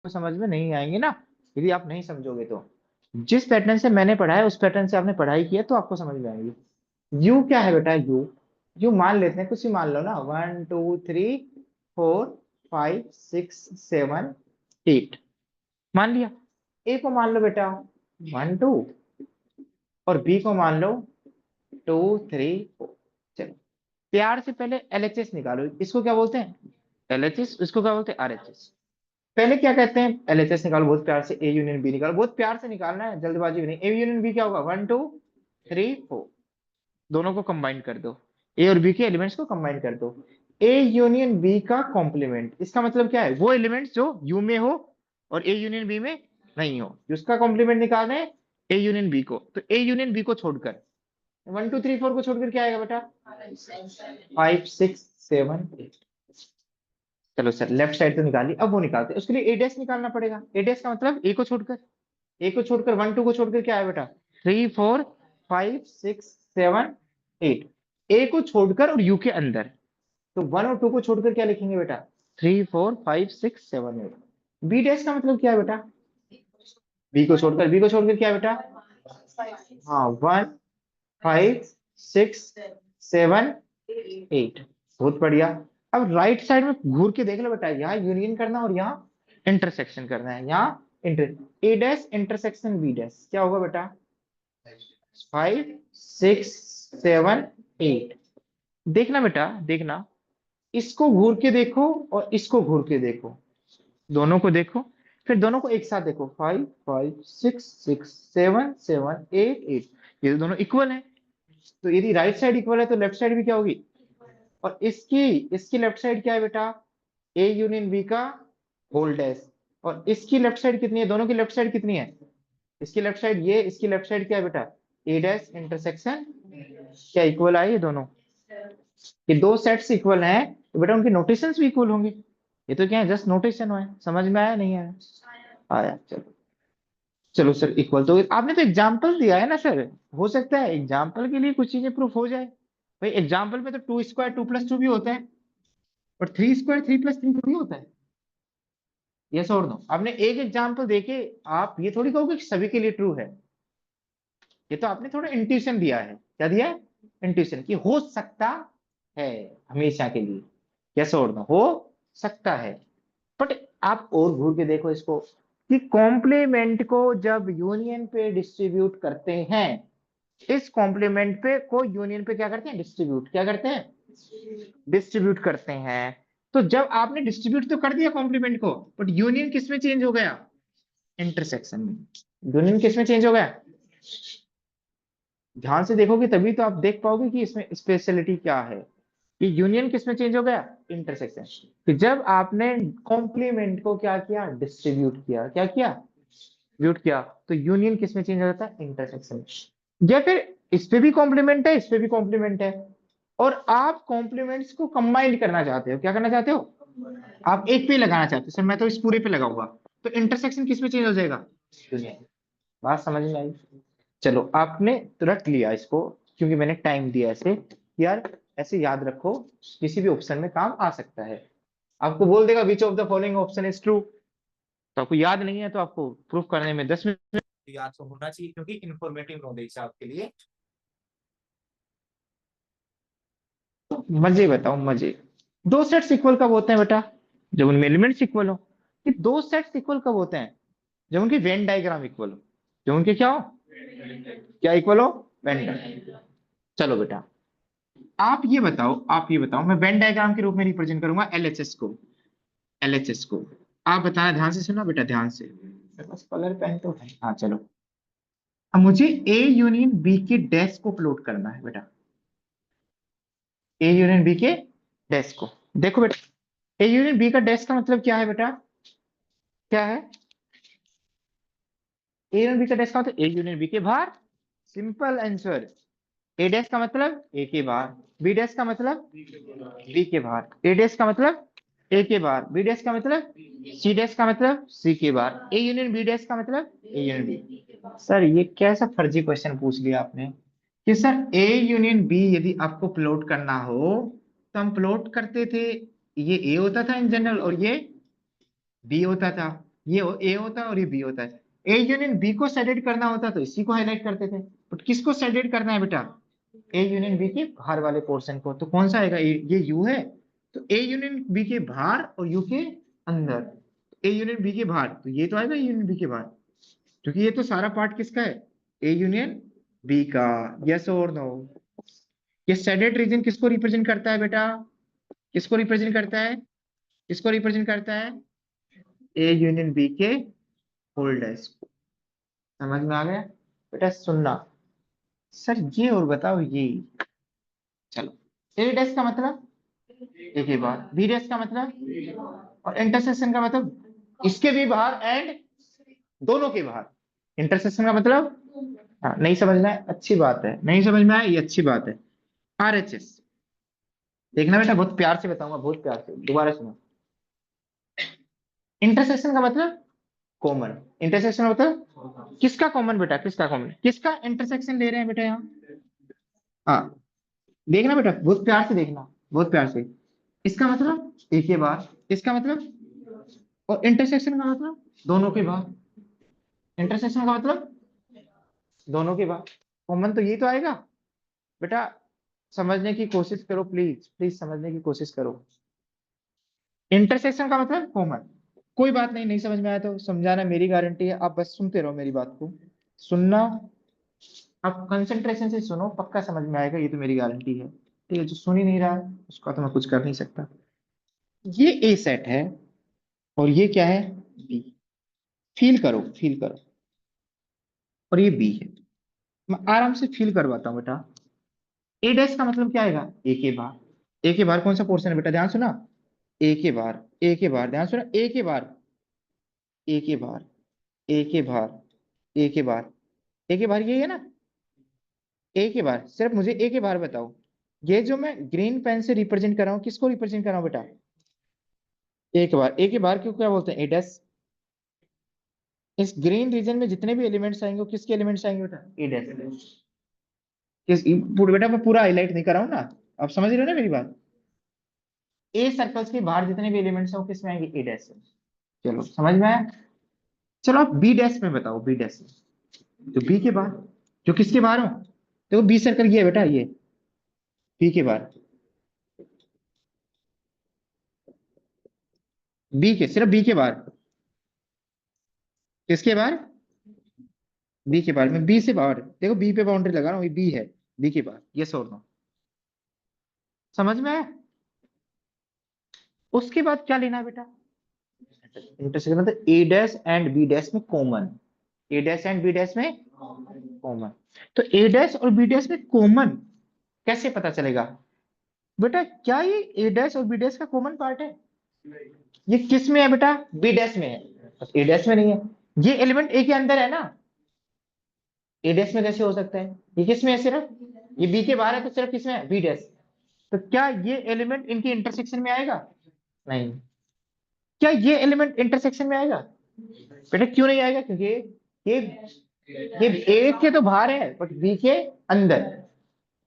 समझ में नहीं आएंगे ना, यदि आप नहीं समझोगे तो। जिस पैटर्न से मैंने पढ़ा है उस पैटर्न से आपने पढ़ाई की है तो आपको समझ में आएंगी। यू क्या है बेटा? यू, यू मान लेते हैं, कुछ ही मान लो ना, 1 2 3 4 5 6 7 8 मान लिया। ए को मान लो बेटा 1 2, और बी को मान लो 2 3 4। चलो, प्यार से पहले एलएचएस निकालो। इसको क्या बोलते हैं? एलएचएस। इसको क्या बोलते हैं? आरएचएस। पहले क्या कहते हैं? एलएचएस निकालो बहुत प्यार से, ए यूनियन बी निकालो, बहुत प्यार से निकालना है, जल्दबाजी भी नहीं। ए यूनियन बी क्या होगा? 1 2 3 4, दोनों को कंबाइन कर दो, ए और बी के एलिमेंट्स को कंबाइन कर दो। ए यूनियन बी का कॉम्प्लीमेंट, इसका मतलब क्या है? वो एलिमेंट्स जो यू में हो और ए यूनियन बी में नहीं हो, उसका कॉम्प्लीमेंट निकालना है ए यूनियन बी को। तो ए यूनियन बी को छोड़कर, 1 2 3 4 को छोड़कर क्या आएगा बेटा? 5 6 7 8। चलो सर, लेफ्ट साइड तो निकाली, अब वो निकालते हैं। उसके लिए ए डैश निकालना पड़ेगा। ए डैश का मतलब ए को छोड़कर, ए को छोड़कर 1 2 को छोड़कर क्या है बेटा? 3 4 5 6 7 8। ए को छोड़कर और यू के अंदर, तो 1 और 2 को छोड़कर क्या लिखेंगे बेटा? 3 4 5 6 7 8। बी डैश का मतलब क्या है बेटा? बी को छोड़कर, बी को छोड़कर क्या है बेटा? हाँ, 1 5 6 7 8। बहुत बढ़िया। अब राइट साइड में घूर के देख लो बेटा, यहाँ यूनियन करना और यहाँ इंटरसेक्शन करना है। यहाँ इंटर, ए डैश इंटरसेक्शन बी डैश क्या होगा बेटा? 5 6 7 8। देखना बेटा, देखना, इसको घूर के देखो और इसको घूर के देखो, दोनों को देखो, फिर दोनों को एक साथ देखो। 5 5 6 6 7 7 8 8, ये तो दोनों इक्वल हैं। तो यदि राइट साइड इक्वल है तो लेफ्ट साइड भी क्या होगी? और इसकी इसकी लेफ्ट साइड क्या है बेटा? ए यूनियन बी का होल डैश। और इसकी लेफ्ट साइड कितनी है? दोनों की लेफ्ट साइड कितनी है? इसकी लेफ्ट साइड ये, इसकी लेफ्ट साइड क्या है बेटा? ए डैश इंटरसेक्शन, क्या इक्वल आए ये दोनों? ये दो सेट्स इक्वल हैं तो बेटा उनके नोटेशंस भी इक्वल होंगे। ये तो क्या है, जस्ट नोटेशन है। समझ में आया नहीं आया? आया, चलो। चलो सर, इक्वल तो आपने तो एग्जाम्पल दिया है ना सर, हो सकता है एग्जाम्पल के लिए कुछ चीजें प्रूफ हो जाए। भाई एग्जाम्पल में तो 2 स्क्वायर 2 + 2 भी होता है, और 3 स्क्वायर 3 + 3 भी होता है। यस और नो? आपने एक एग्जाम्पल देके आप ये थोड़ी कहोगे कि सभी के लिए ट्रू है। ये तो आपने थोड़ा इंट्यूशन दिया है। क्या दिया है? इंट्यूशन, कि हो सकता है, हमेशा के लिए। यस और नो? हो सकता है। बट आप और घूर के देखो इसको, कि कॉम्प्लीमेंट को जब यूनियन पे डिस्ट्रीब्यूट करते हैं, इस कॉम्प्लीमेंट पे को यूनियन पे क्या करते हैं? डिस्ट्रीब्यूट। क्या करते हैं? डिस्ट्रीब्यूट करते हैं। तो जब आपने डिस्ट्रीब्यूट तो कर दिया कॉम्प्लीमेंट को, बट यूनियन किस में चेंज हो गया? इंटरसेक्शन में। यूनियन किस में चेंज हो गया? ध्यान से देखोगे तभी तो आप देख पाओगे कि इसमें स्पेशलिटी क्या है। कि यूनियन किस में चेंज हो गया? इंटरसेक्शन। कि जब आपने कॉम्प्लीमेंट को क्या किया? डिस्ट्रीब्यूट किया। क्या किया? डिस्ट्रीब्यूट किया। तो यूनियन किस में चेंज हो जाता है? इंटरसेक्शन। या फिर इस पे भी कॉम्प्लीमेंट है, इस पे भी कॉम्प्लीमेंट है, और आप कॉम्प्लीमेंट्स को कंबाइन करना चाहते हो। क्या करना चाहते हो? आप एक पे लगाना चाहते हो। सर मैं तो इस पूरे पे लगाऊंगा, तो इंटरसेक्शन किस में चेंज हो जाएगा? यूनियन। बात समझ में आई? चलो, आपने तो रख लिया इसको, क्योंकि मैंने टाइम दिया ऐसे, यार ऐसे याद रखो, किसी भी ऑप्शन में काम आ सकता है। आपको बोल देगा विच of the following option is true, तो आपको याद नहीं है तो आपको प्रूफ करने में 10 मिनट याद तो होना चाहिए, क्योंकि इंफॉर्मेटिव नॉलेज है आपके लिए। मजे बताओ, मजे। दो सेट्स इक्वल कब होते हैं बेटा? जब उनमें एलिमेंट्स इक्वल हो। कि दो सेट्स इक्वल कब होते हैं? जब उनकी वेन डायग्राम इक्वल हो। जब उनके क्या हो? क्या इक्वल हो? Venn diagram. चलो बेटा, आप ये बताओ, मैं वेन डायग्राम के रूप में रिप्रेजेंट करूंगा एलएचएस को। एलएचएस को आप बताना, ध्यान से सुना बेटा, ध्यान से। मेरे पास कलर पेन तो है, हाँ चलो। अब मुझे ए यूनियन बी के डैश को प्लॉट करना है बेटा। ए यूनियन बी के डैश को, देखो बेटा, ए यूनियन बी का डैश का मतलब क्या है बेटा? क्या है? ए यूनियन बी का डैश का मतलब ए यूनियन बी के बाहर। Simple answer. ए डैश का मतलब ए के बाहर, बी डैश का मतलब बी के बाहर, ए डैश का मतलब ए के बाहर, बी डैश का मतलब सी डैश का मतलब सी के बाहर, ए यूनियन बी डैश का मतलब ए यूनियन बी। सर ये कैसा फर्जी क्वेश्चन पूछ लिया आपने, कि सर ए यूनियन बी यदि आपको प्लॉट करना हो तो हम प्लॉट करते थे, ये ए होता था इन जनरल और ये बी होता था। ये ए होता है और ये बी होता है। ए यूनियन बी को सेडेड करना होता तो इसी को हाईलाइट करते थे, बट किसको सेडेड करना है बेटा, ए यूनियन बी के बाहर वाले पोर्शन को। तो कौन सा आएगा, ये यू है, तो ए यूनियन बी के बाहर और यू के अंदर। ए यूनियन बी के बाहर तो ये तो आएगा ए यूनियन बी के बाहर, क्योंकि ये तो सारा पार्ट किसका है, ए यूनियन बी का। यस और नो। ये सेडेड रीजन किसको रिप्रेजेंट करता है बेटा, किसको रिप्रेजेंट करता है, किसको रिप्रेजेंट करता है, ए यूनियन बी के होल्डर्स। समझ में आ गया बेटा। सुनना सर ये और बताओ ये, चलो ए डैश का मतलब ए के बाहर, बी डैश का मतलब, और इंटरसेक्शन का मतलब इसके भी बाहर एंड दोनों के बाहर। इंटरसेक्शन का मतलब, हाँ नहीं समझ में आया अच्छी बात है, नहीं समझ में आया ये अच्छी बात है। आरएचएस देखना बेटा, बहुत प्यार से बताऊंगा, बहुत प्यार से, दोबारा सुनो। इंटरसेक्शन का मतलब कॉमन, इंटरसेक्शन का मतलब किसका कॉमन बेटा, किसका कॉमन, किसका इंटरसेक्शन ले रहे हैं बेटा यहाँ। हाँ देखना बेटा, बहुत प्यार से देखना, बहुत प्यार से। इसका मतलब एक के बार, इसका मतलब, और इंटरसेक्शन का मतलब दोनों के बार, इंटरसेक्शन का मतलब दोनों के बार। कॉमन तो ये तो आएगा बेटा। समझने की कोशिश करो प्लीज, प्लीज समझने की कोशिश करो। इंटरसेक्शन का मतलब कॉमन। कोई बात नहीं, नहीं समझ में आया तो समझाना मेरी गारंटी है, आप बस सुनते रहो मेरी बात को। सुनना, आप कंसंट्रेशन से सुनो, पक्का समझ में आएगा, ये तो मेरी गारंटी है। ठीक है, जो सुन ही नहीं रहा है उसका तो मैं कुछ कर नहीं सकता। ये ए सेट है और ये क्या है, बी। फील करो, फील करो। और ये बी है, मैं आराम से फील करवाता हूँ बेटा। ए डैश का मतलब क्या आएगा, ए के बार। ए के बार कौन सा पोर्शन है बेटा, ध्यान सुना। ए के बार, ए के बार, ध्यान सुना, ए के बार, ए के बार, ए के बार, ए के बार, ए के बार यही है ना। ए के बार, सिर्फ मुझे ए के बार बताओ। ये जो मैं ग्रीन पेन से रिप्रेजेंट कर रहा हूँ, किसको रिप्रेजेंट कर रहा हूँ बेटा, ए के बार। ए के बार क्यों क्या बोलते हैं, ए डैश। इस ग्रीन रीजन में जितने भी एलिमेंट्स आएंगे वो किसके एलिमेंट्स आएंगे बेटा, ए डैश। किस बेटा मैं पूरा हाईलाइट नहीं कर रहा हूँ ना, आप समझ रहे हो ना मेरी बात। ए सर्कल्स के बाहर जितने भी एलिमेंट्स हैं वो किस में आएंगे, ए डैश में। चलो समझ में आया। चलो आप बी डैश में बताओ, बी डैश में, तो बी के बाहर, जो किसके बाहर हो, देखो बी सर्कल ये है बेटा, ये बी के बाहर, बी के, सिर्फ बी के बाहर, किसके बाहर, बी के बाहर। मैं बी से बाहर, देखो बी पे बाउंड्री लगा रहा हूँ, ये बी है, बी के बाहर, ये और नो। समझ में आया। उसके बाद क्या लेना है बेटा, इंटरसेक्शन मतलब A dash and B dash में common, A dash and B dash में कॉमन। तो ए डैश और बी डैश में कॉमन कैसे पता चलेगा बेटा, क्या ये ए डैश और बी डैश का कॉमन पार्ट है, ये किस में है बेटा, बी डैश में है, बस ए डैश में नहीं है। ये एलिमेंट ए के अंदर है ना, ए डैश में कैसे हो सकता है, ये किस में है सिर्फ, ये बी के बाहर है तो सिर्फ किसमें है, बी डैश। तो क्या ये एलिमेंट इनके इंटरसेक्शन में आएगा, नहीं। क्या ये एलिमेंट इंटरसेक्शन में आएगा बेटा, क्यों नहीं आएगा, क्योंकि ये ये ए के तो बाहर है बट बी के अंदर,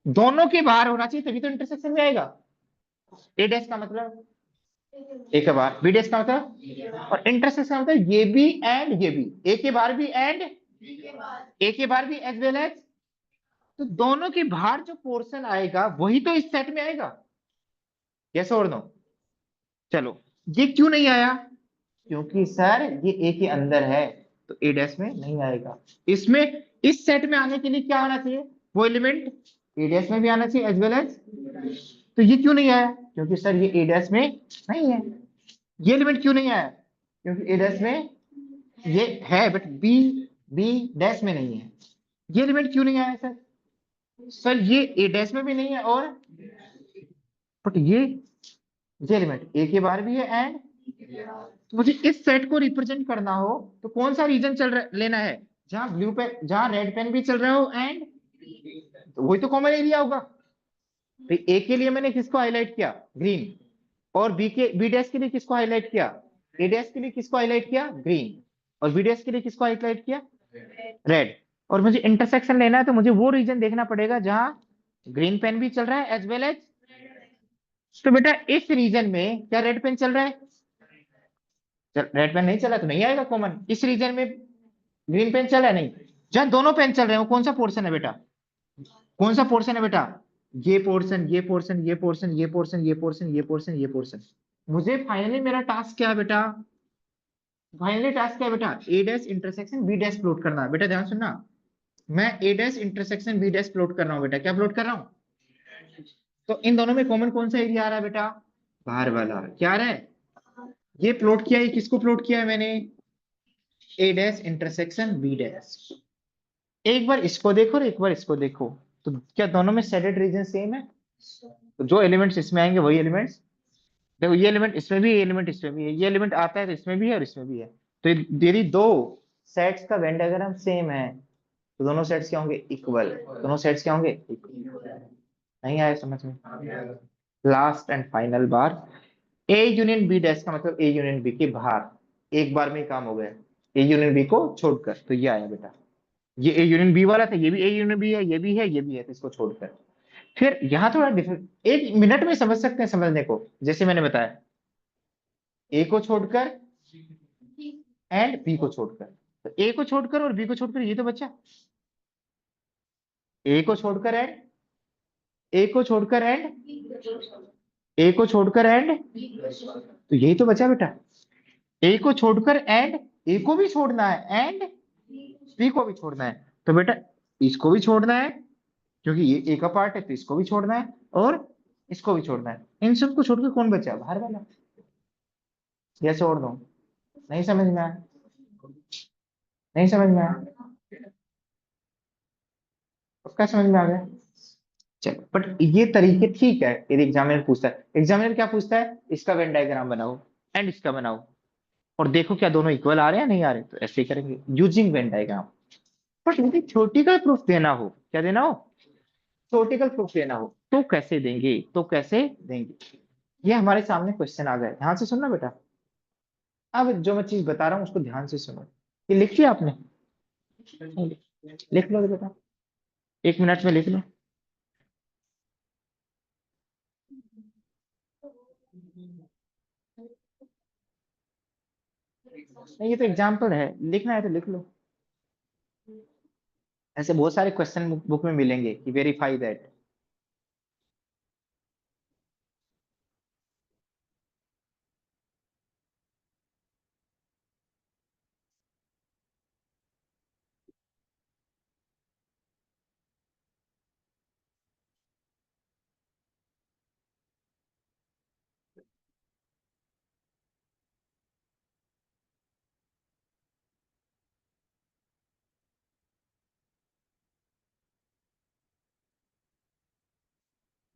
दोनों के बाहर होना चाहिए तभी तो इंटरसेक्शन में आएगा। ए डैश का मतलब ए के बाहर, बी डैश का मतलब, और इंटरसेक्शन का मतलब ये भी एंड ये भी, ए के बाहर भी एंड ए के बाहर भी एज वेल एज। तो दोनों के बाहर जो पोर्शन आएगा वही तो इस सेट में आएगा, यस और नो। चलो ये क्यों नहीं आया, क्योंकि सर ये ए के अंदर है तो ए डैश में नहीं आएगा। इसमें इस सेट में आने के लिए क्या आना चाहिए, वो एलिमेंट ए डैश में भी आना चाहिए एज वेल एज। तो ये क्यों नहीं आया, क्योंकि सर ये ए डैश में नहीं है। ये एलिमेंट क्यों नहीं आया, क्योंकि ए डैश में ये है बट बी बी डैश में नहीं है। ये एलिमेंट क्यों नहीं आया सर, सर ये ए डैश में भी नहीं है और, बट ये एलिमेंट ए के बाहर भी है एंड, तो मुझे इस सेट को रिप्रेजेंट करना हो तो कौन सा रीजन चल रहा लेना है, जहां ब्लू पेन, जहां रेड पेन भी चल रहा हो एंड, तो वही तो कॉमन एरिया होगा। तो ए के लिए मैंने किसको हाईलाइट किया, ग्रीन, और बी के बी डैश के लिए किसको हाईलाइट किया, ए डैश के लिए किसको हाईलाइट किया, ग्रीन, और बी डैश के लिए किसको हाईलाइट किया, रेड। और मुझे इंटरसेक्शन लेना है तो मुझे वो रीजन देखना पड़ेगा जहां ग्रीन पेन भी चल रहा है एज वेल एज। तो बेटा इस रीजन में क्या रेड पेन चल रहा है, रेड पेन नहीं चला तो नहीं आएगा कॉमन। इस रीजन में ग्रीन पेन चला है नहीं, जहां दोनों पेन चल रहे हैं वो कौन सा पोर्शन है बेटा, कौन सा पोर्शन है बेटा, ये पोर्शन ये पोर्शन ये पोर्शन ये पोर्शन ये पोर्शन ये पोर्शन ये पोर्शन। मुझे फाइनली मेरा टास्क क्या है बेटा, फाइनली टास्क क्या है बेटा, A dash intersection B dash plot करना है। बेटा ध्यान सुनना, मैं A dash intersection B dash plot कर रहा हूँ बेटा, क्या प्लॉट कर रहा हूँ। तो इन दोनों में कॉमन कौन सा एरिया आ रहा है बेटा, बाहर वाला क्या आ रहा है, ये प्लॉट किया है, किसको प्लॉट किया है मैंने, ए डैश इंटरसेक्शन बी डैश। एक बार इसको देखो और एक बार इसको देखो, तो क्या दोनों में शेडेड रीजन सेम है, तो जो एलिमेंट्स इसमें आएंगे वही एलिमेंट्स, देखो ये एलिमेंट इसमें भी, ये एलिमेंट इसमें भी है, ये एलिमेंट आता है तो इसमें भी है और इसमें भी है। तो यदि दो सेट्स का वेन डायग्राम सेम है तो दोनों सेट्स क्या होंगे, इक्वल, दोनों सेट्स क्या होंगे इक्वल। नहीं आया समझ में। लास्ट एंड फाइनल बार, ए यूनियन बी डैश का मतलब ए यूनियन बी के बाहर, एक बार में ही काम हो गया, ए यूनियन बी को छोड़कर, तो ये आया बेटा, ये ए यूनियन बी वाला था, ये भी ए यूनियन बी है, ये भी है, ये भी है, तो इसको छोड़कर। फिर यहाँ थोड़ा डिफरेंट, एक मिनट में समझ सकते हैं समझने को, जैसे मैंने बताया ए को छोड़कर एंड बी को छोड़कर, तो ए को छोड़कर और बी को छोड़कर ये तो बचा, ए को छोड़कर एंड, ए को छोड़कर एंड, ए को छोड़कर एंड, तो यही तो बचा बेटा, ए को छोड़कर एंड, ए को भी छोड़ना है एंड बी को भी छोड़ना है, तो बेटा इसको भी छोड़ना है क्योंकि ये ए का पार्ट है, तो इसको भी छोड़ना है और इसको भी छोड़ना है। इन सबको छोड़कर कौन बचा, बाहर वाला, या छोड़ दो, नहीं समझ में आया, नहीं समझ में आया, पक्का समझ में आ गया। चलो बट ये तरीके ठीक है, यदि एग्जामिनर पूछता है, एग्जामिनर क्या पूछता है, इसका वेन डायग्राम बनाओ एंड इसका बनाओ और देखो क्या दोनों इक्वल आ रहे हैं या नहीं आ रहे, तो ऐसे ही करेंगे यूजिंग वेन डायग्राम। बट यदि थ्योरेटिकल प्रूफ देना हो, क्या देना हो, थ्योरेटिकल प्रूफ देना हो तो कैसे देंगे, तो कैसे देंगे, ये हमारे सामने क्वेश्चन आ गए, ध्यान से सुनना बेटा। अब जो मैं चीज बता रहा हूँ उसको ध्यान से सुनो, ये लिख लिया आपने, लिख लो बेटा, 1 मिनट में लिख लो। नहीं ये तो एग्जाम्पल है, लिखना है तो लिख लो, ऐसे बहुत सारे क्वेश्चन बुक में मिलेंगे कि वेरीफाई दैट।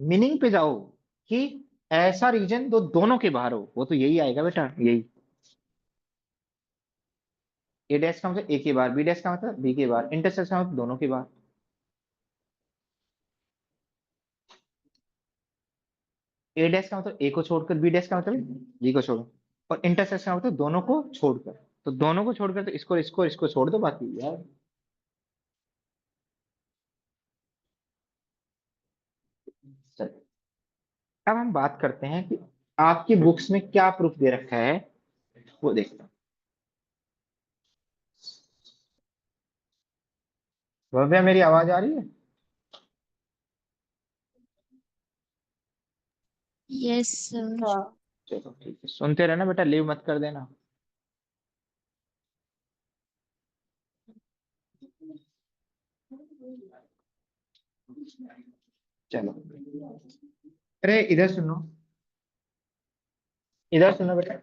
मीनिंग पे जाओ कि ऐसा रीजन दो दोनों के बाहर हो, वो तो यही आएगा बेटा, यही, ए डैश का मतलब ए के बाहर, बी डैश का मतलब बी के बाहर, इंटरसेक्शन का मतलब दोनों के बाहर, ए डैश का मतलब ए को छोड़कर, बी डैश का मतलब बी को छोड़, और इंटरसेक्शन का मतलब दोनों को छोड़कर, तो दोनों को छोड़कर तो इसको छोड़ दो बाकी यार। चलो अब हम बात करते हैं कि आपकी बुक्स में क्या प्रूफ दे रखा है, वो देखते हैं। भव्या मेरी आवाज आ रही है, यस सर। चलो ठीक है, सुनते रहना बेटा, लीव मत कर देना। चलो अरे इधर सुनो, इधर सुनो बेटा,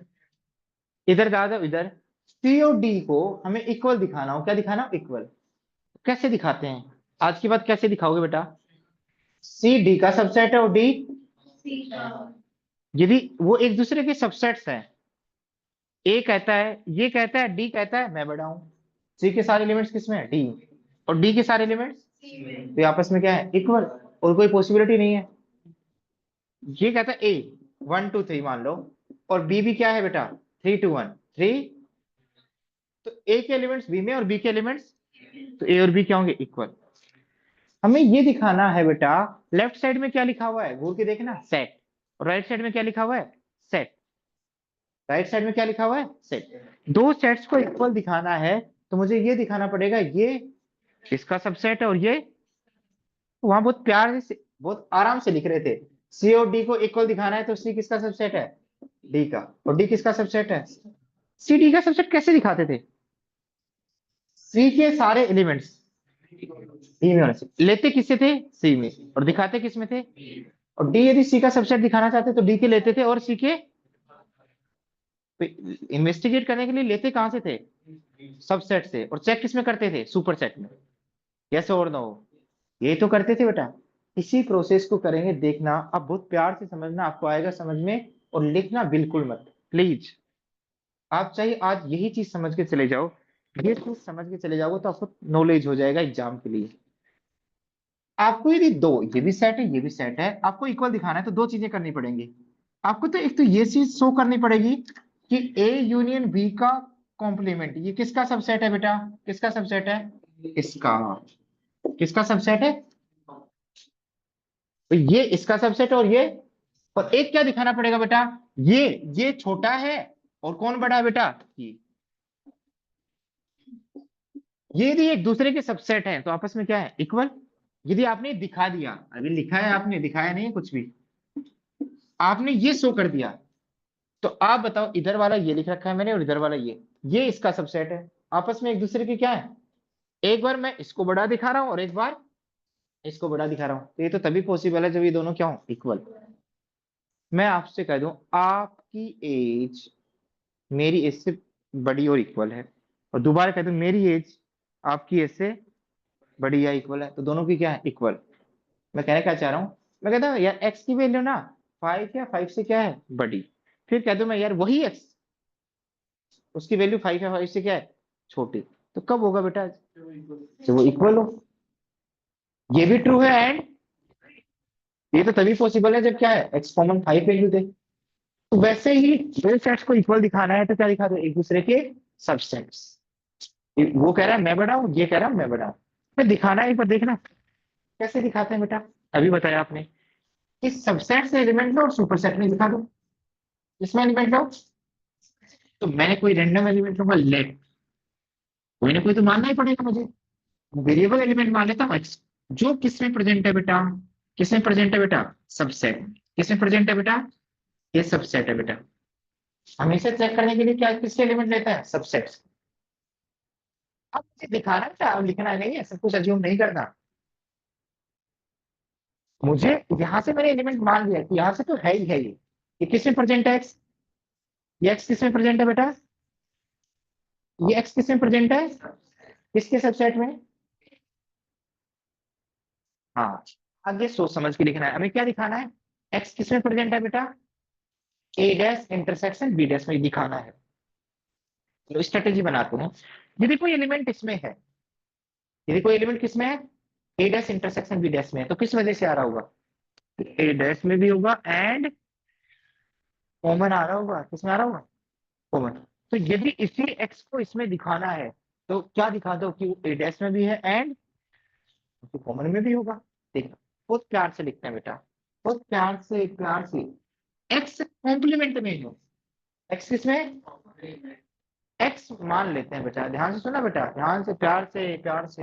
इधर जा जाओ इधर, सी और डी को हमें इक्वल दिखाना हो, क्या दिखाना हो, इक्वल, कैसे दिखाते हैं, आज के बाद कैसे दिखाओगे बेटा, सी डी का सबसेट है और डी, यदि वो एक दूसरे के सबसेट्स हैं, ए कहता है, ये कहता है, डी कहता है मैं बड़ा हूं, सी के सारे एलिमेंट्स किसमें है, डी, और डी के सारे एलिमेंट्स, तो ये आपस में क्या है, इक्वल, और कोई पॉसिबिलिटी नहीं है, ये कहता है ए 1 2 3 मान लो, और बी भी क्या है बेटा 3 2 1 3, तो ए के एलिमेंट्स बी में और बी के एलिमेंट्स, तो ए और बी क्या होंगे, इक्वल। हमें ये दिखाना है बेटा, लेफ्ट साइड में क्या लिखा हुआ है, घूर के देखना सेट, और राइट साइड में क्या लिखा हुआ है, सेट, राइट साइड में क्या लिखा हुआ है, सेट। दो सेट्स को इक्वल दिखाना है तो मुझे ये दिखाना पड़ेगा ये इसका सबसेट है और ये, वहां बहुत प्यार से बहुत आराम से लिख रहे थे, सी और डी को इक्वल दिखाना है तो सी किसका सबसेट है, डी का, और डी किसका सबसेट है, सी। डी का सबसेट कैसे दिखाते थे, सी के सारे एलिमेंट्स डी में होने से, लेते किससे थे, सी में, और दिखाते किस में थे, और डी यदि सी का सबसेट दिखाना चाहते तो डी के लेते थे और सी के, इन्वेस्टिगेट करने के लिए लेते कहां से थे, सबसेट से, और चेक किसमें करते थे, सुपर सेट में। यस और नो, ये तो करते थे बेटा। इसी प्रोसेस को करेंगे, देखना आप बहुत प्यार से समझना, आपको आएगा समझ में, और लिखना बिल्कुल मत प्लीज। आप चाहिए आज यही चीज समझ के चले जाओ, ये चीज समझ के चले जाओगे तो आपको नॉलेज हो जाएगा एग्जाम के लिए। आपको यदि दो, ये भी सेट है ये भी सेट है, आपको इक्वल दिखाना है तो दो चीजें करनी पड़ेंगी। आपको तो एक तो ये चीज शो करनी पड़ेगी कि ए यूनियन बी का कॉम्प्लीमेंट, ये किसका सबसेट है बेटा, किसका सबसेट है, इसका, किसका सबसेट है, तो ये इसका सबसेट और ये, और एक क्या दिखाना पड़ेगा बेटा, ये छोटा है और कौन बड़ा है बेटा, ये यदि एक दूसरे के सबसेट हैं तो आपस में क्या है, इक्वल। यदि आपने दिखा दिया, अभी लिखा है आपने, दिखाया नहीं है कुछ भी, आपने ये शो कर दिया, तो आप बताओ, इधर वाला ये लिख रखा है मैंने और इधर वाला ये इसका सबसेट है, आपस में एक दूसरे के क्या है, एक बार मैं इसको बड़ा दिखा रहा हूं और एक बार इसको बड़ा दिखा रहा हूं, तो ये तो तभी पॉसिबल है जब ये दोनों क्या हो, इक्वल। मैं आपसे कह दूं आपकी एज मेरी एज से बड़ी और इक्वल है, और दोबारा कह दूं मेरी एज आपकी एज से बड़ी या इक्वल है, तो दोनों की क्या है, इक्वल। मैं कहना क्या चाह रहा हूँ, मैं कहता हूँ यार एक्स की वैल्यू ना 5 या 5 से क्या है, बड़ी, फिर कह दूं मैं यार वही एक्स, उसकी वैल्यू 5 या 5 से क्या है, छोटी, तो कब होगा बेटा, जब वो इक्वल हो। ये भी ट्रू है, एंड ये तो तभी पॉसिबल है जब क्या है, एक्स कॉमन 5 वैल्यू दे। तो वैसे ही दो सेट्स को इक्वल दिखाना है तो क्या दिखा दो, एक दूसरे के सबसेट्स। वो कह रहा है मैं बड़ा हूं, ये कह रहा है मैं बड़ा हूं, मैं दिखाना है, एक बार देखना कैसे दिखाते हैं बेटा। अभी बताया आपने कि सबसेट से एलिमेंट लो और सुपर सेट में दिखा दो, इसमें एलिमेंट लो, तो मैंने कोई रैंडम एलिमेंट लूंगा, लेट, कोई ना कोई तो मानना ही पड़ेगा मुझे, वेरिएबल एलिमेंट मान लेता हूँ एक्स, जो किसमें प्रेजेंट है बेटा, किसमें प्रेजेंट है बेटा, सबसेट, किसमें प्रेजेंट है बेटा, ये सबसेट है बेटा। हमेशा चेक करने के लिए क्या किसके एलिमेंट लेता है, सबसेट। अब मुझे दिखाना है बेटा, अब लिखना नहीं है, सब कुछ अज्यूम नहीं करना। मुझे यहां से मैंने एलिमेंट मान लिया कि यहां से तो है ही है ये किसमें प्रेजेंट है एक्स, ये एक्स किसमें प्रेजेंट है बेटा, ये एक्स किसमें प्रेजेंट है, किसके सबसेट में, हाँ। आगे सोच समझ के लिखना है, हमें क्या दिखाना है, एक्स किसमें प्रेजेंट है बेटा, A dash intersection B dash में दिखाना है। तो स्ट्रेटेजी बनाते हैं, यदि कोई एलिमेंट इसमें है, यदि कोई एलिमेंट किसमें है, ए डैश इंटरसेक्शन बी डैश में है, तो किस वजह से आ रहा होगा, ए डैश में भी होगा एंड कॉमन आ रहा होगा, किसमें आ रहा होगा, कॉमन। तो यदि इसी एक्स को इसमें दिखाना है तो क्या दिखा दो कि ए डैश में भी है एंड कॉमन में भी होगा। देखो बहुत प्यार से लिखते हैं बेटा, बहुत प्यार से, एक्स कॉम्प्लीमेंट में हो, एक्स किसमें, एक्स मान लेते हैं बेटा, ध्यान से सुना बेटा, ध्यान से, प्यार से।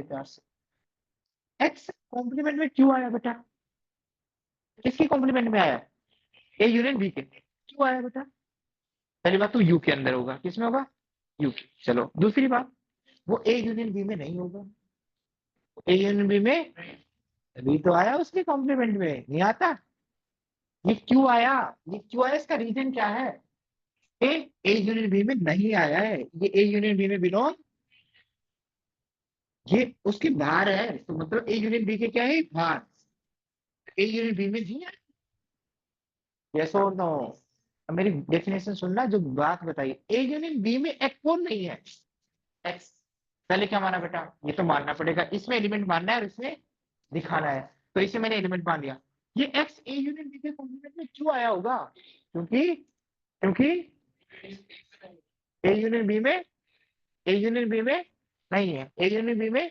एक्स कॉम्प्लीमेंट में क्यों आया बेटा, किसके कॉम्प्लीमेंट में आया, ए यूनियन बी के, क्यों आया बेटा, पहली बात तो यू के अंदर होगा, किसमें होगा, यू के। चलो दूसरी बात, वो ए यूनियन बी में नहीं होगा, ए यूनियन बी में अभी तो आया उसके कॉम्प्लीमेंट में नहीं आता, ये क्यों आया, ये क्यों आया, इसका रीजन क्या है, ए ए यूनियन बी में नहीं आया है, ये ए यूनियन बी में बिलोंग, ये उसके बाहर है, तो मतलब ए यूनियन बी के क्या है, बाहर, ए यूनियन बी में नहीं है, यस और नो। अब मेरी डेफिनेशन सुनना, जो बात बताई, ए यूनियन बी में एक कौन नहीं है, एक्स। पहले क्या माना बेटा, ये तो मानना पड़ेगा, इसमें एलिमेंट मानना है और इसमें दिखाना है, तो इसे मैंने एलिमेंट मान लिया। ये एक्स ए यूनियन बी के कॉम्प्लीमेंट में क्यों आया होगा, क्योंकि क्योंकि ए यूनियन बी में, ए यूनियन बी में नहीं है, ए यूनियन बी में,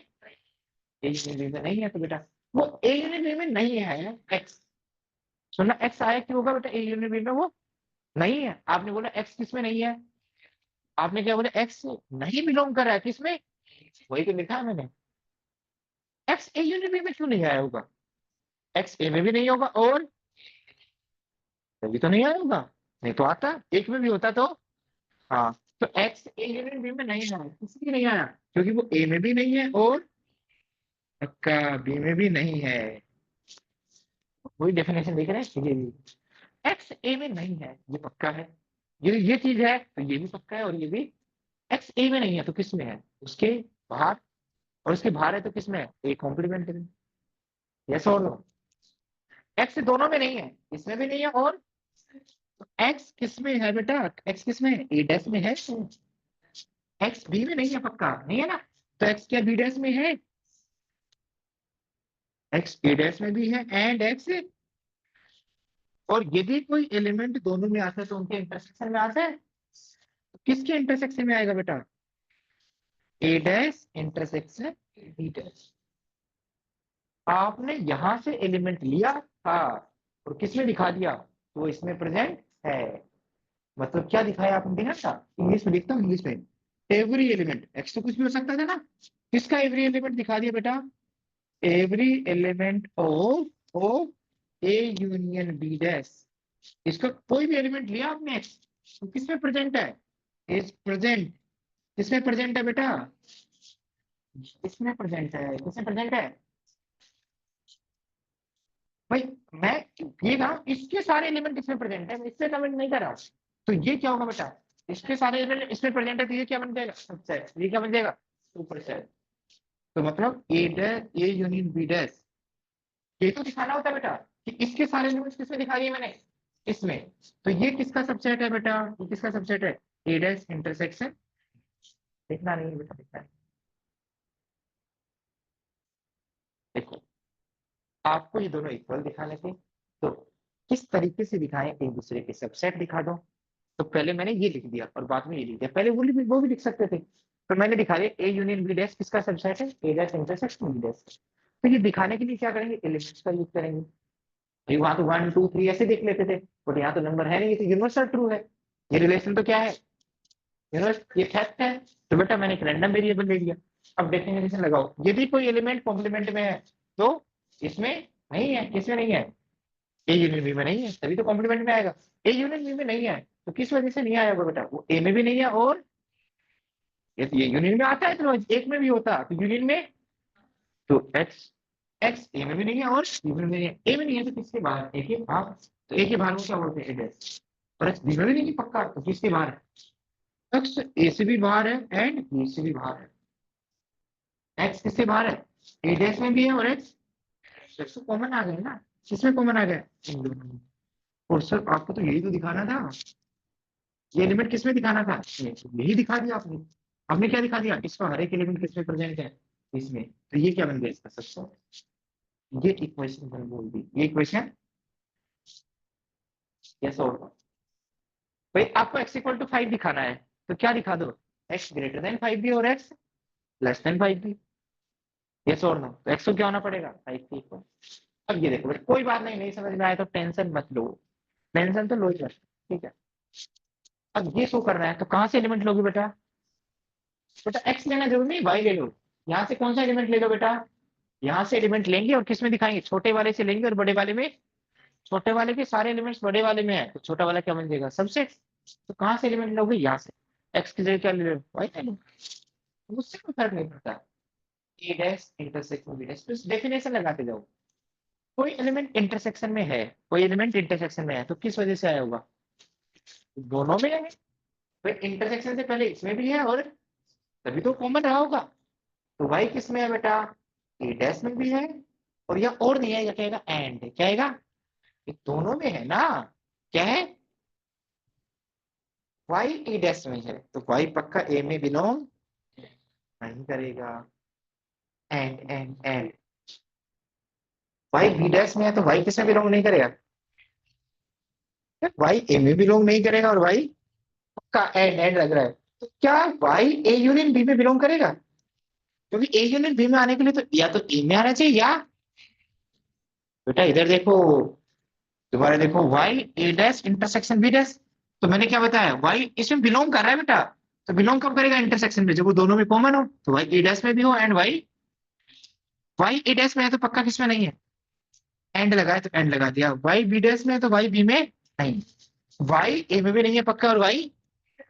ए यूनियन बी में नहीं है, तो बेटा वो ए यूनियन बी में नहीं है एक्स, सुनना, एक्स आया क्यों होगा बेटा ए यूनियन बी में, वो नहीं है। आपने बोला एक्स किसमें नहीं है, आपने क्या बोला, एक्स नहीं बिलोंग कर रहा है किसमें, वही तो लिखा है मैंने। एक्स ए यूनिट बी में क्यों नहीं आया होगा, एक्स ए में भी नहीं होगा और तभी तो नहीं आया होगा, नहीं तो आता, एक में भी होता तो। हाँ, तो एक्स ए यूनिट बी में नहीं आया, इसलिए नहीं आया क्योंकि वो ए में भी नहीं है और पक्का बी में भी नहीं है। वही डेफिनेशन देख रहे हैं, ये भी एक्स ए में नहीं है, ये पक्का है, ये चीज है तो ये भी पक्का है, और ये भी एक्स ए में नहीं है तो किस में है, उसके बाहर, और उसके बाहर है तो किस में है, ए कॉम्प्लीमेंट्री। यस और नो, एक्स दोनों में नहीं है, इसमें भी नहीं है, और एक्स किस में है बेटा, एक्स किस में है, ए डैश में है, एक्स बी में नहीं है, पक्का नहीं है ना, तो एक्स क्या बी डैश में है, एक्स ए डैश में भी है, एंड एक्स, और यदि कोई एलिमेंट दोनों में आता है तो उनके इंटरसेक्शन में आता है, तो किसके इंटरसेक्शन में आएगा बेटा, A dash intersection B dash. आपने यहां से एलिमेंट लिया था और किसमें दिखा दिया, तो वो इसमें प्रेजेंट है, मतलब क्या दिखाया आपने देखा था, इंग्लिश में लिखता हूँ, इंग्लिश में एवरी एलिमेंट, एक्स तो कुछ भी हो सकता था ना, किसका एवरी एलिमेंट दिखा दिया बेटा, every element of A union B dash, इसका कोई भी एलिमेंट लिया आपने एक्स, तो किसमें प्रेजेंट है, इज प्रेजेंट, किसमें प्रेजेंट है बेटा, इसमें प्रेजेंट है, किसमें प्रेजेंट है भाई, मैं ये कहा इसके सारे एलिमेंट इसमें प्रेजेंट है, मैं इससे कमेंट नहीं कर रहा, तो ये क्या होगा बेटा, इसके सारे एलिमेंट इसमें प्रेजेंट है तो ये क्या बन जाएगा, सबसेट, ये क्या बन जाएगा, सुपर सेट। तो मतलब A dash A union B dash, ये तो दिखाना होता है बेटा कि इसके सारे एलिमेंट्स किसमें दिखा दिए मैंने, इसमें, तो ये किसका सबसेट है बेटा, ये किसका सबसेट है, ए डैश इंटरसेक्शन, देखना नहीं है बेटा, देखना नहीं। देखो, आपको ये दोनों इक्वल दिखाने थे, तो किस तरीके से दिखाएं, एक दूसरे के सबसेट दिखा दो, तो पहले मैंने ये लिख दिया और बाद में ये लिख दिया, पहले वो भी लिख सकते थे, तो मैंने दिखा दिया ए यूनियन बी डैश किसका सबसेट है, ए डैश इंटरसेक्शन बी डैश। तो ये दिखाने के लिए क्या करेंगे, एलिमेंट्स का यूज करेंगे, भाई वहां तो 1 2 3 ऐसे देख लेते थे, बट यहाँ तो नंबर है नहीं, ये तो यूनिवर्सल ट्रू है, ये रिलेशन तो क्या है, यूनिवर्स, ये फैक्ट है, तो बेटा मैंने एक रैंडम वेरिएबल ले लिया। अब डेफिनेशन लगाओ, यदि कोई एलिमेंट कॉम्प्लीमेंट में है तो इसमें नहीं है, किसमें नहीं है, ए यूनियन बी में नहीं है, तभी तो कॉम्प्लीमेंट में आएगा, ए यूनियन बी में नहीं है तो किस वजह से नहीं आया होगा बेटा, वो ए में भी नहीं है, और ये यूनियन में आता है तो एक में भी होता तो यूनियन में, तो एक्स एक्स ए में भी नहीं है और बी में भी नहीं है, ए में नहीं है तो किसके बाहर, ए के बाहर, तो ए के बाहर को क्या बोलते हैं, एडेस, और एक्स बी में भी नहीं है पक्का, तो किसके बाहर है, एक्स ए से भी बाहर है एंड बी से भी बाहर है, एक्स किससे बाहर है, ए डैश में भी है और एक्स तो कॉमन आ गए ना, किसमें कॉमन आ गया, इन दोनों में। और सर आपको तो यही तो दिखाना था, ये एलिमेंट किसमें दिखाना था, यही दिखा दिया आपने, आपने क्या दिखा दिया, इसका हर एक एलिमेंट किसमें प्रेजेंट है, इसमें, तो ये क्या बन गया इसका सबसे, ये इक्वेशन मैंने बोल दी, ये इक्वेशन, यस और नो। भाई आपको x इक्वल टू 5 दिखाना है तो क्या दिखा दो, x ग्रेटर देन 5 भी और x लेस देन 5 भी, यस और नो, तो x को क्या होना पड़ेगा 5 के इक्वल। अब ये देखो कोई बात नहीं, नहीं समझ में आया तो टेंशन मत लो, टेंशन तो लो ही मत, ठीक है। अब ये शो कर रहा है तो कहां से एलिमेंट लोगे बेटा, बेटा x लेना जरूरी नहीं, y ले लो, यहाँ से कौन सा एलिमेंट ले लो बेटा, यहाँ से एलिमेंट लेंगे और किस में दिखाएंगे, छोटे वाले से लेंगे और बड़े वाले में, छोटे वाले के सारे एलिमेंट्स बड़े वाले में है तो छोटा वाला क्या बन जाएगा सबसेट, तो कहां से एलिमेंट लोगे, यहाँ से, एक्स की जगह क्या ले लो, वाई ले लो, उससे कोई फर्क नहीं पड़ता, ए डैश इंटरसेक्शन बी डैश, तो डेफिनेशन लगाते जाओ, कोई एलिमेंट इंटरसेक्शन में है, कोई एलिमेंट इंटरसेक्शन में है तो किस वजह से आया होगा, दोनों में है, तो इंटरसेक्शन से पहले इसमें भी है और तभी तो कॉमन रहा होगा, तो वाई किस में है बेटा, ए डैश में भी है, और यह और नहीं है, यह कहेगा एंड, क्या आएगा, ये दोनों में है ना, क्या है, वाई ए डैश में है तो वाई पक्का ए में बिलोंग नहीं करेगा, एंड वाई बी डैश में है तो वाई किस में बिलोंग नहीं करेगा, वाई ए में बिलोंग नहीं करेगा, और वाई पक्का एंड लग रहा है, तो क्या वाई ए यूनियन बी में बिलोंग करेगा, क्योंकि ए यूनियन बी में आने के लिए तो या तो ए में आना चाहिए, या बेटा इधर देखो, दोबारा देखो, Y A dash intersection B dash, तो मैंने क्या बताया, वाई इसमें बिलोंग कर रहा है बेटा। तो बिलोंग कब करेगा, इंटरसेक्शन में, जब वो दोनों में कॉमन हो, तो वाई ए डैश में भी हो, and Y Y A dash में है तो पक्का किसमें नहीं है, एंड लगाए तो एंड लगा दिया, वाई बी डैश में है तो वाई बी में नहीं, वाई ए में भी नहीं है पक्का, और वाई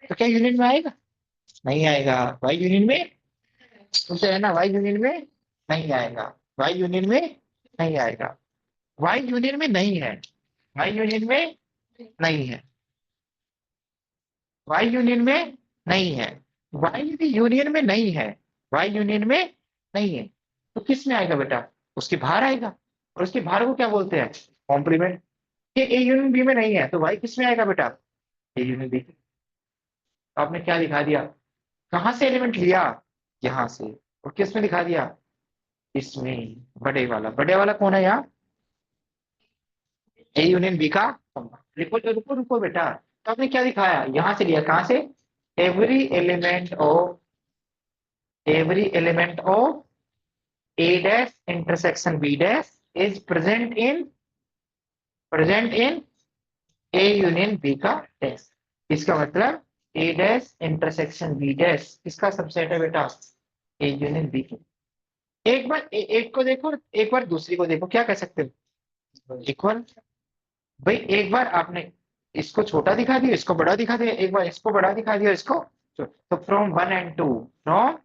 तो क्या यूनियन में आएगा, नहीं आएगा, वाई यूनियन में, उसे है ना, वाई यूनियन में नहीं आएगा, वाई यूनियन में नहीं आएगा, वाई यूनियन में नहीं है, वाई यूनियन में नहीं है, वाई यूनियन में नहीं है, वाई यदि यूनियन में नहीं है, वाई यूनियन में नहीं है, तो किस में आएगा बेटा, उसके बाहर आएगा, और उसके बाहर को क्या बोलते हैं, कॉम्प्लीमेंट। ये ए यूनियन बी में नहीं है तो वाई किस में आएगा बेटा, ए यूनियन बी। तो आपने क्या दिखा दिया, कहां से एलिमेंट लिया, यहां से, और किस में दिखा दिया, इसमें, बड़े वाला कौन है यहाँ, ए यूनियन बी का, रुको तो रुको रुको बेटा, तो आपने क्या दिखाया, यहां से लिया, कहां से, every element of, every element of A dash intersection B dash is present in A union B का डैश। इसका मतलब A dash intersection B dash किसका सबसेट है बेटा, ए यूनियन बी की। एक बार एक को देखो, एक बार दूसरी को देखो, क्या कह सकते हो, इक्वल। भाई एक बार आपने इसको छोटा दिखा दिया, इसको बड़ा दिखा दिया, एक बार इसको बड़ा दिखा दिया, इसको तो from one and two, from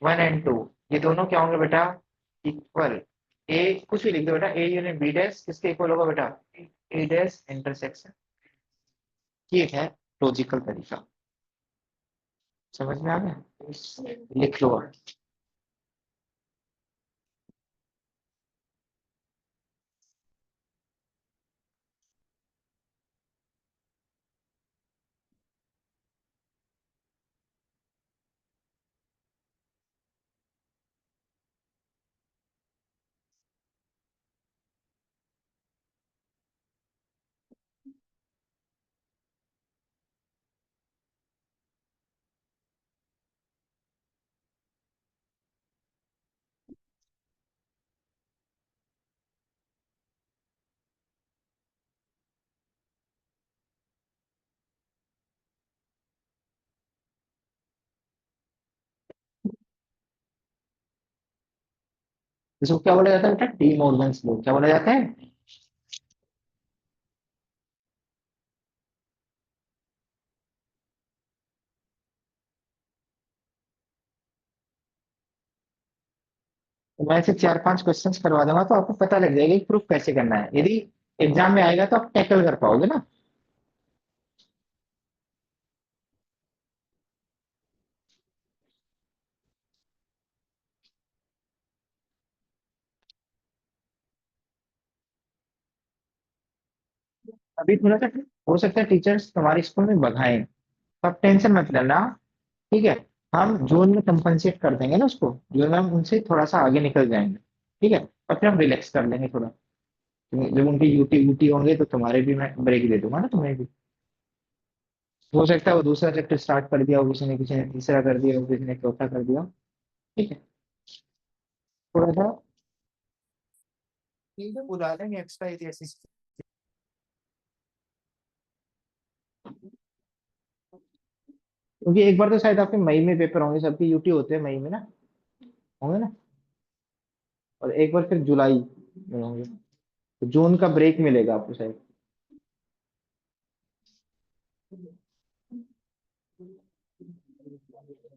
one and two, ये दोनों क्या होंगे बेटा, इक्वल। ए कुछ भी लिख दो बेटा, ए यूनियन बी डैश किसके इक्वल होगा बेटा, ए डैश इंटरसेक्शन। ये है लॉजिकल तरीका, समझ में आ गया, लिख लो। इसको क्या बोला जाता है बेटा, डी मॉर्गन्स लॉ, क्या बोला जाता है, तो मैं ऐसे 4-5 क्वेश्चंस करवा दूंगा तो आपको पता लग जाएगा कि प्रूफ कैसे करना है, यदि एग्जाम में आएगा तो आप टैकल कर पाओगे ना। अभी थोड़ा सा हो सकता है टीचर्स तुम्हारे स्कूल में भगाएं, तो आप टेंशन मत लेना, ठीक है, हम जून में कंपनसेट कर देंगे ना उसको, जून में हम उनसे थोड़ा सा आगे निकल जाएंगे, ठीक है, और फिर हम रिलैक्स कर लेंगे थोड़ा, जब उनके यूटी यूटी होंगे तो तुम्हारे भी मैं ब्रेक दे दूंगा ना, तुम्हें भी हो सकता है वो दूसरा चैप्टर स्टार्ट कर दिया हो, किसी ने तीसरा कर दिया हो, किसी ने चौथा कर दिया हो, ठीक है, थोड़ा सा, ठीक है, बुला लेंगे एक्स्ट्रा ऐसी, क्योंकि एक बार तो शायद आपके मई में पेपर होंगे, सबके यूटी होते हैं मई में ना, होंगे ना, और एक बार फिर जुलाई में होंगे, तो जून का ब्रेक मिलेगा आपको शायद।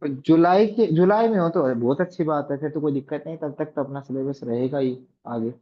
तो जुलाई में हो तो बहुत अच्छी बात है, फिर तो कोई दिक्कत नहीं, तब तक तो अपना सिलेबस रहेगा ही आगे।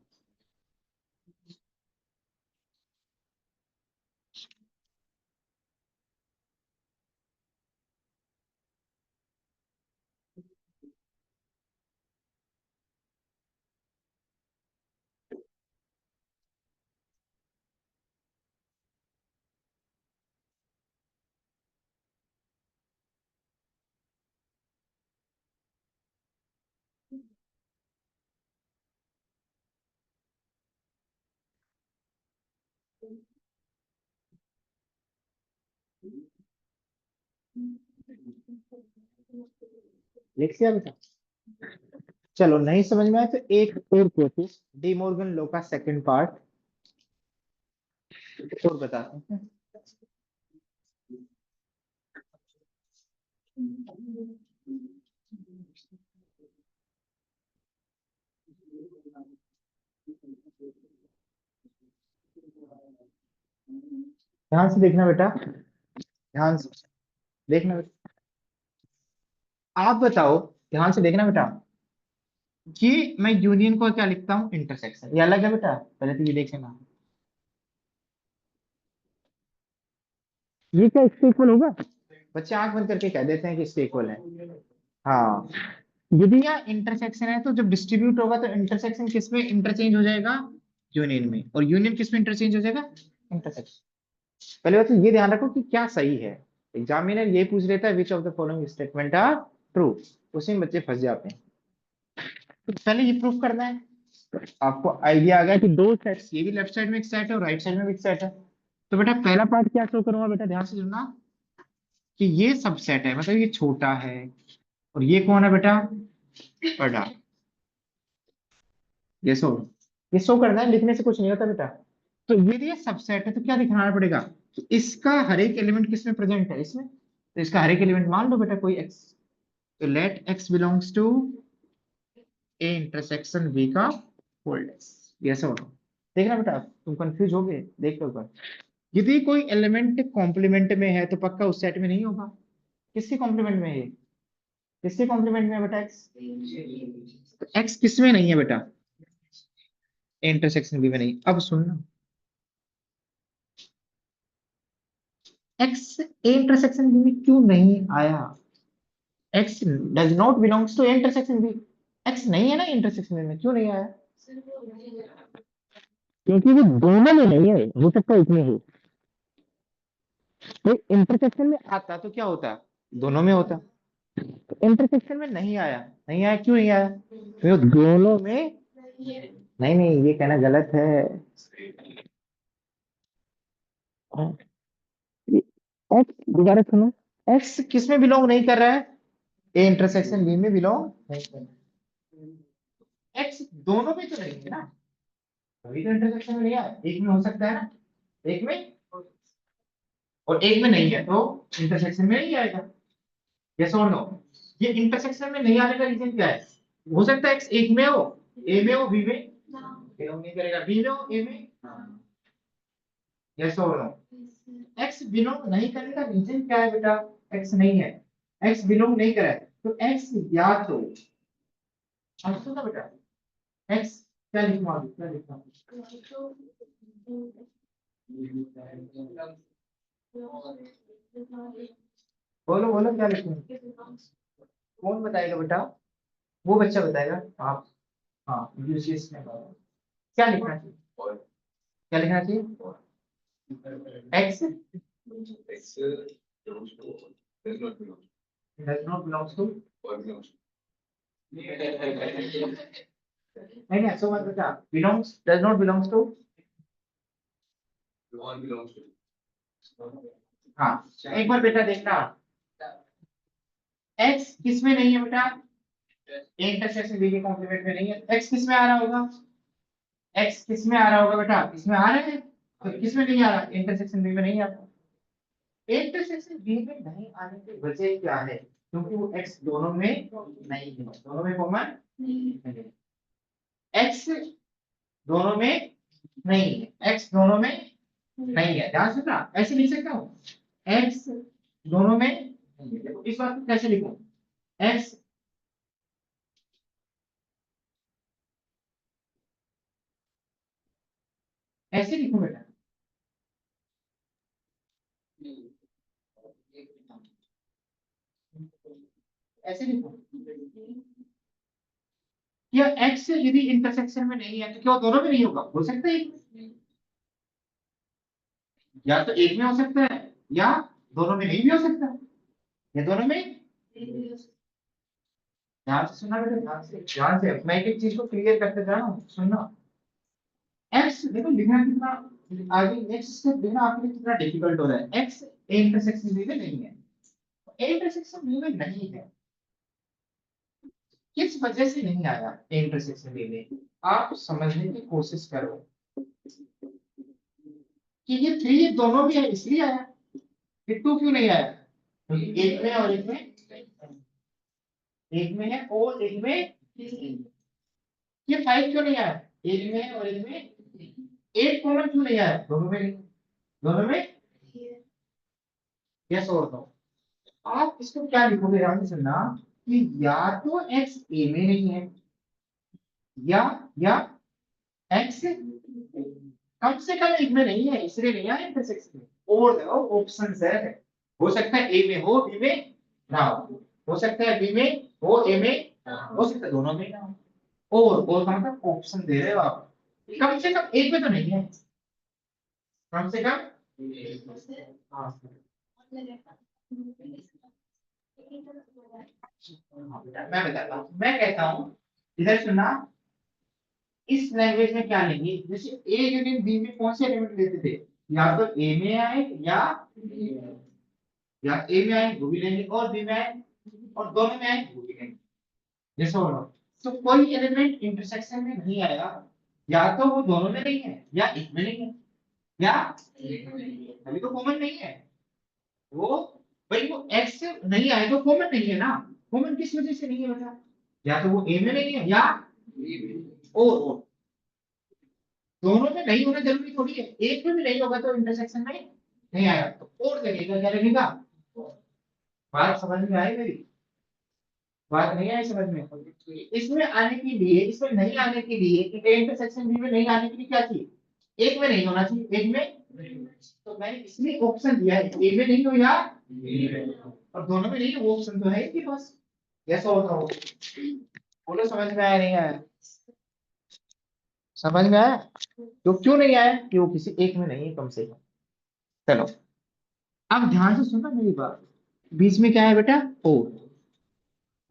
लिख लिया बेटा, चलो नहीं समझ में आया तो एक और प्रोसेस, डी मॉर्गन लॉ का सेकंड पार्ट और बताते हैं। ध्यान से देखना बेटा, ध्यान से देखना बेटा। आप बताओ, ध्यान से देखना बेटा, ये मैं यूनियन को क्या लिखता हूँ, इंटरसेक्शन। ये अलग है बेटा, पहले तो ये देखना। ये क्या इसके इक्वल होगा? बच्चे आंख बंद करके कह देते हैं कि इसके इक्वल है। हाँ, यदि यहाँ इंटरसेक्शन है तो जब डिस्ट्रीब्यूट होगा तो इंटरसेक्शन किस में इंटरचेंज हो जाएगा, यूनियन में, और यूनियन किस में इंटरचेंज हो जाएगा, इंटरसेक्शन। पहले बात तो ये ध्यान रखो कि क्या सही है। एग्जामिनर ये पूछ लेता है which of the following statement are true, उसी में बच्चे फंस जाते हैं। तो पहले ये प्रूफ करना है। आपको आइडिया आ गया कि दो सेट्स, ये भी लेफ्ट साइड में एक सेट है और राइट साइड में भी एक सेट है। तो बेटा पहला पार्ट क्या शो करूंगा, बेटा ध्यान से सुनना, कि ये सबसेट है, मतलब ये छोटा है, और ये कौन है बेटा, बड़ा। ये शो करना है, लिखने से कुछ नहीं होता बेटा। तो ये सबसेट है तो क्या दिखाना पड़ेगा, तो इसका हर एक एलिमेंट किसमें प्रेजेंट है, इसमें। तो इसका हर एक एलिमेंट मान लो बेटा कोई एक्स, तो let X belongs to A intersection B का होल्ड एक्स। ये सब देखना बेटा, तुम कंफ्यूज हो गए, देख लो एक बार। यदि कोई एलिमेंट कॉम्प्लीमेंट में है तो पक्का उस सेट में नहीं होगा। किसके कॉम्प्लीमेंट में है ये, किसके कॉम्प्लीमेंट में है बेटा, एक्स। एक्स किसमें नहीं है बेटा, इंटरसेक्शन बी में नहीं। अब सुनना, एक्स ए इंटरसेक्शन बी में क्यों नहीं आया, X does not belongs to intersection B. X नहीं है ना इंटरसेक्शन बी में, क्यों नहीं आया, क्योंकि वो दोनों में नहीं है, हो सकता है इसमें हो। तो इंटरसेक्शन में आता तो क्या होता, दोनों में होता। इंटरसेक्शन में नहीं आया, नहीं आया, क्यों नहीं आया, क्योंकि दोनों में नहीं। नहीं, ये कहना गलत है। एक्स, दोबारा सुनो, एक्स किस में बिलोंग नहीं कर रहा है, ए इंटरसेक्शन बी में बिलोंग नहीं कर रहा। एक्स दोनों में तो नहीं है ना, अभी तो इंटरसेक्शन में नहीं है, एक में हो सकता है ना, एक में, और एक में नहीं है तो इंटरसेक्शन में नहीं आएगा। यस और नो। ये इंटरसेक्शन में नहीं आने का रीजन क्या है, हो सकता है एक्स एक में हो, ए में हो, बी में बिलोंग नहीं करेगा, बी में हो, ए में। यस और नो। एक्स बिलोंग नहीं करने का रीजन क्या है बेटा, एक्स नहीं है, एक्स बिलोंग नहीं करे तो एक्स या तो, अब सुनो बेटा, एक्स क्या लिखूं, आगे क्या लिखूं, बोलो बोलो क्या लिखूं, कौन बताएगा बेटा, वो बच्चा बताएगा, आप। हाँ, यूसीएस में क्या लिखना चाहिए, क्या लिखना चाहिए, X does not belongs to, नहीं ऐसा मत बेटा, belongs does not belongs to, हाँ। एक बार बेटा देखना, एक्स किस में नहीं है बेटा, ए इंटरसेक्शन बी के कॉम्प्लीमेंट में नहीं है, एक्स किस में आ रहा होगा, एक्स किस में आ रहा होगा बेटा, इसमें आ रहा है, तो किस में नहीं आ रहा, इंटरसेक्शन बी में नहीं आ रहा। इंटरसेक्शन बी में नहीं आने की वजह क्या है, क्योंकि वो एक्स दोनों में नहीं है, दोनों में कॉमन नहीं है, एक्स दोनों में नहीं है, एक्स दोनों में नहीं है, ध्यान से ना ऐसे लिख सकता हूँ, एक्स दोनों में नहीं है। देखो इस बात को कैसे लिखूं, एक्स ऐसे लिखूं बेटा, ऐसे लिखूं, या एक्स यदि इंटरसेक्शन में नहीं है तो क्या वो दोनों में नहीं होगा, हो सकता है एक में। या तो एक में हो सकता है, या दोनों में नहीं भी हो सकता है, या दोनों में। ध्यान से सुनना बेटा, ध्यान से मैं एक एक चीज को क्लियर करते जा रहा हूँ, सुनना। एक्स देखो लिखना कितना, आगे नेक्स्ट स्टेप देखना आपके लिए कितना डिफिकल्ट हो रहा है। एक्स ए इंटरसेक्शन बी में नहीं है, ए इंटरसेक्शन बी में नहीं है, किस वजह से नहीं आया ए इंटरसेक्शन बी में, आप समझने की कोशिश करो कि ये थ्री ये दोनों भी है इसलिए आया, ये टू क्यों नहीं आया, एक में और एक में, एक में है और एक में, ये 5 क्यों नहीं आया? एक में और एक में 8 कॉमन क्यों नहीं आया? दोनों में, दोनों में यस और नो। आप इसको क्या लिखोगे, ध्यान से सुनना, कि या तो x a में नहीं है, या x कम से कम एक में नहीं है, इसलिए नहीं आया इंटरसेक्शन में। और देखो ऑप्शन है, हो सकता है a में हो, b में ना हो सकता है b में हो, a में हो सकता है दोनों में ना हो। और का मतलब ऑप्शन दे रहे हो आप, कम से कम एक में तो नहीं है, कम से कम। हाँ मैं बताता हूँ, मैं कहता हूँ, इधर सुनना, इस लैंग्वेज में क्या लेंगे, जैसे ए यूनियन बी में कौन से एलिमेंट लेते थे, या तो ए में आए या ए में आए वो भी लेंगे, और बी में आए और दोनों में आए वो भी लेंगे, जैसे हो रहा। तो कोई एलिमेंट इंटरसेक्शन में नहीं आएगा, या तो वो दोनों में नहीं है या एक में नहीं है, या अभी तो कॉमन नहीं है वो, भाई वो एक्स से नहीं आए तो कॉमन नहीं है ना, कॉमन किस वजह से नहीं है बेटा, या तो वो ए में नहीं है या ओ दोनों में नहीं होना जरूरी थोड़ी है, एक में भी नहीं होगा तो इंटरसेक्शन में नहीं आएगा, तो और लगेगा, क्या लगेगा? बात समझ में आई मेरी? बात नहीं आई समझ में? इसमें आने के लिए, इसमें नहीं आने के लिए, इंटरसेक्शन बी में नहीं आने के लिए क्या चाहिए? एक में नहीं होना चाहिए, एक में, तो मैंने इसलिए ऑप्शन दिया है, ए में नहीं हो या और दोनों में नहीं है, वो ऑप्शन तो है कि बस। यस और नो, बोलो समझ में आया नहीं आया? समझ में आया? तो क्यों नहीं आया? कि वो किसी एक में नहीं है कम से कम। चलो अब ध्यान से सुनना मेरी बात, बीच में क्या है बेटा? ओ,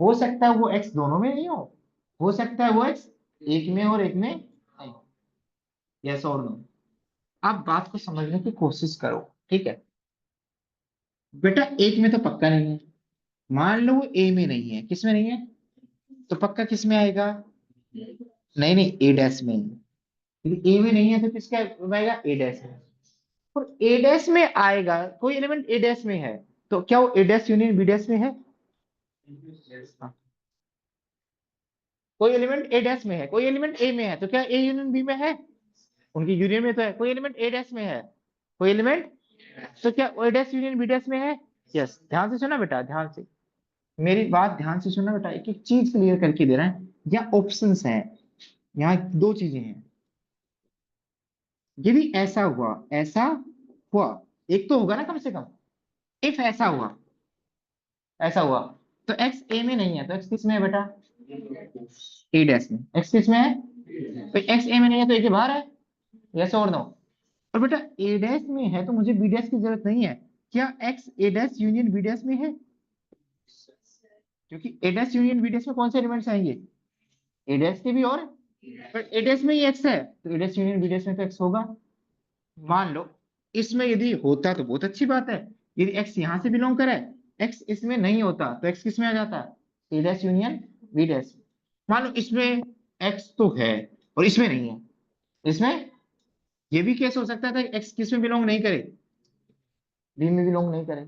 हो सकता है वो एक्स दोनों में नहीं हो सकता है वो एक्स एक में और एक में नहीं। यस और नो, आप बात को समझने की कोशिश करो, ठीक है? बेटा एक में तो पक्का नहीं है, मान लो वो ए में नहीं है, किस में नहीं है, तो पक्का किस में आएगा? नहीं नहीं, ए डैश में, ए में नहीं है तो किसका आएगा? ए डैश में। और ए डैश में आएगा, कोई एलिमेंट ए डैश में है, तो क्या वो ए डैश यूनियन बी डैश में है? हाँ। कोई एलिमेंट ए डैश में है, कोई एलिमेंट ए में है, तो क्या ए यूनियन बी में है? उनकी यूनियन में तो है। कोई एलिमेंट ए डैश में है, कोई एलिमेंट, तो क्या ए डैश यूनियन बी डैश में है? यस, ध्यान से सुना बेटा, ध्यान से मेरी बात ध्यान से सुना बेटा, एक एक चीज क्लियर करके दे रहे हैं। यहाँ ऑप्शंस हैं, यहाँ दो चीजें हैं, यदि ऐसा हुआ, एक तो होगा ना कम से कम, इफ ऐसा हुआ तो एक्स ए में नहीं है, तो एक्स किस में है बेटा? ए डैश में। एक्स किस में है? तो एक्स ए में नहीं है तो ए के बाहर है, यस और नो? और बेटा ए डैश में है तो मुझे बी डैश की जरूरत नहीं है, क्या x A dash union B dash में है? क्योंकि ए डैश यूनियन बी डैश में कौन से एलिमेंट्स आएंगे? ए डैश के भी, और पर ए डैश में ही एक्स है तो A dash union B dash में तो एक्स होगा। मान लो इसमें यदि होता तो बहुत अच्छी बात है, यदि एक्स यहां से बिलोंग करे, एक्स इसमें नहीं होता तो एक्स किस में आ जाता? ए डैश यूनियन बी डैश। मान लो इसमें एक्स तो है और इसमें नहीं है, इसमें ये भी केस हो सकता था कि एक्स किस में बिलोंग नहीं करे? बी में बिलोंग नहीं करे।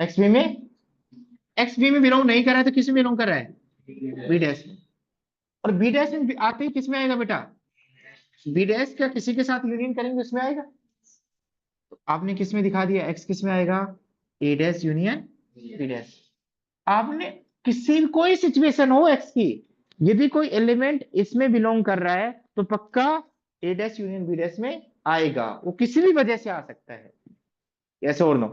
एक्स बी में, एक्स बी में बिलोंग नहीं कर रहा है तो किस में बिलोंग कर रहा है? बी डैश में। और बी डैश में आते ही किस में आएगा बेटा? बी डैश क्या किसी के साथ यूनियन करेंगे उसमें आएगा, तो आपने किस में दिखा दिया, एक्स किस में आएगा? ए डैश यूनियन बी डैश। आपने किसी कोई सिचुएशन हो एक्स की, यदि कोई एलिमेंट इसमें बिलोंग कर रहा है तो पक्का ए डैश यूनियन बी डैश में आएगा, वो किसी भी वजह से आ सकता है, ऐसे और नो।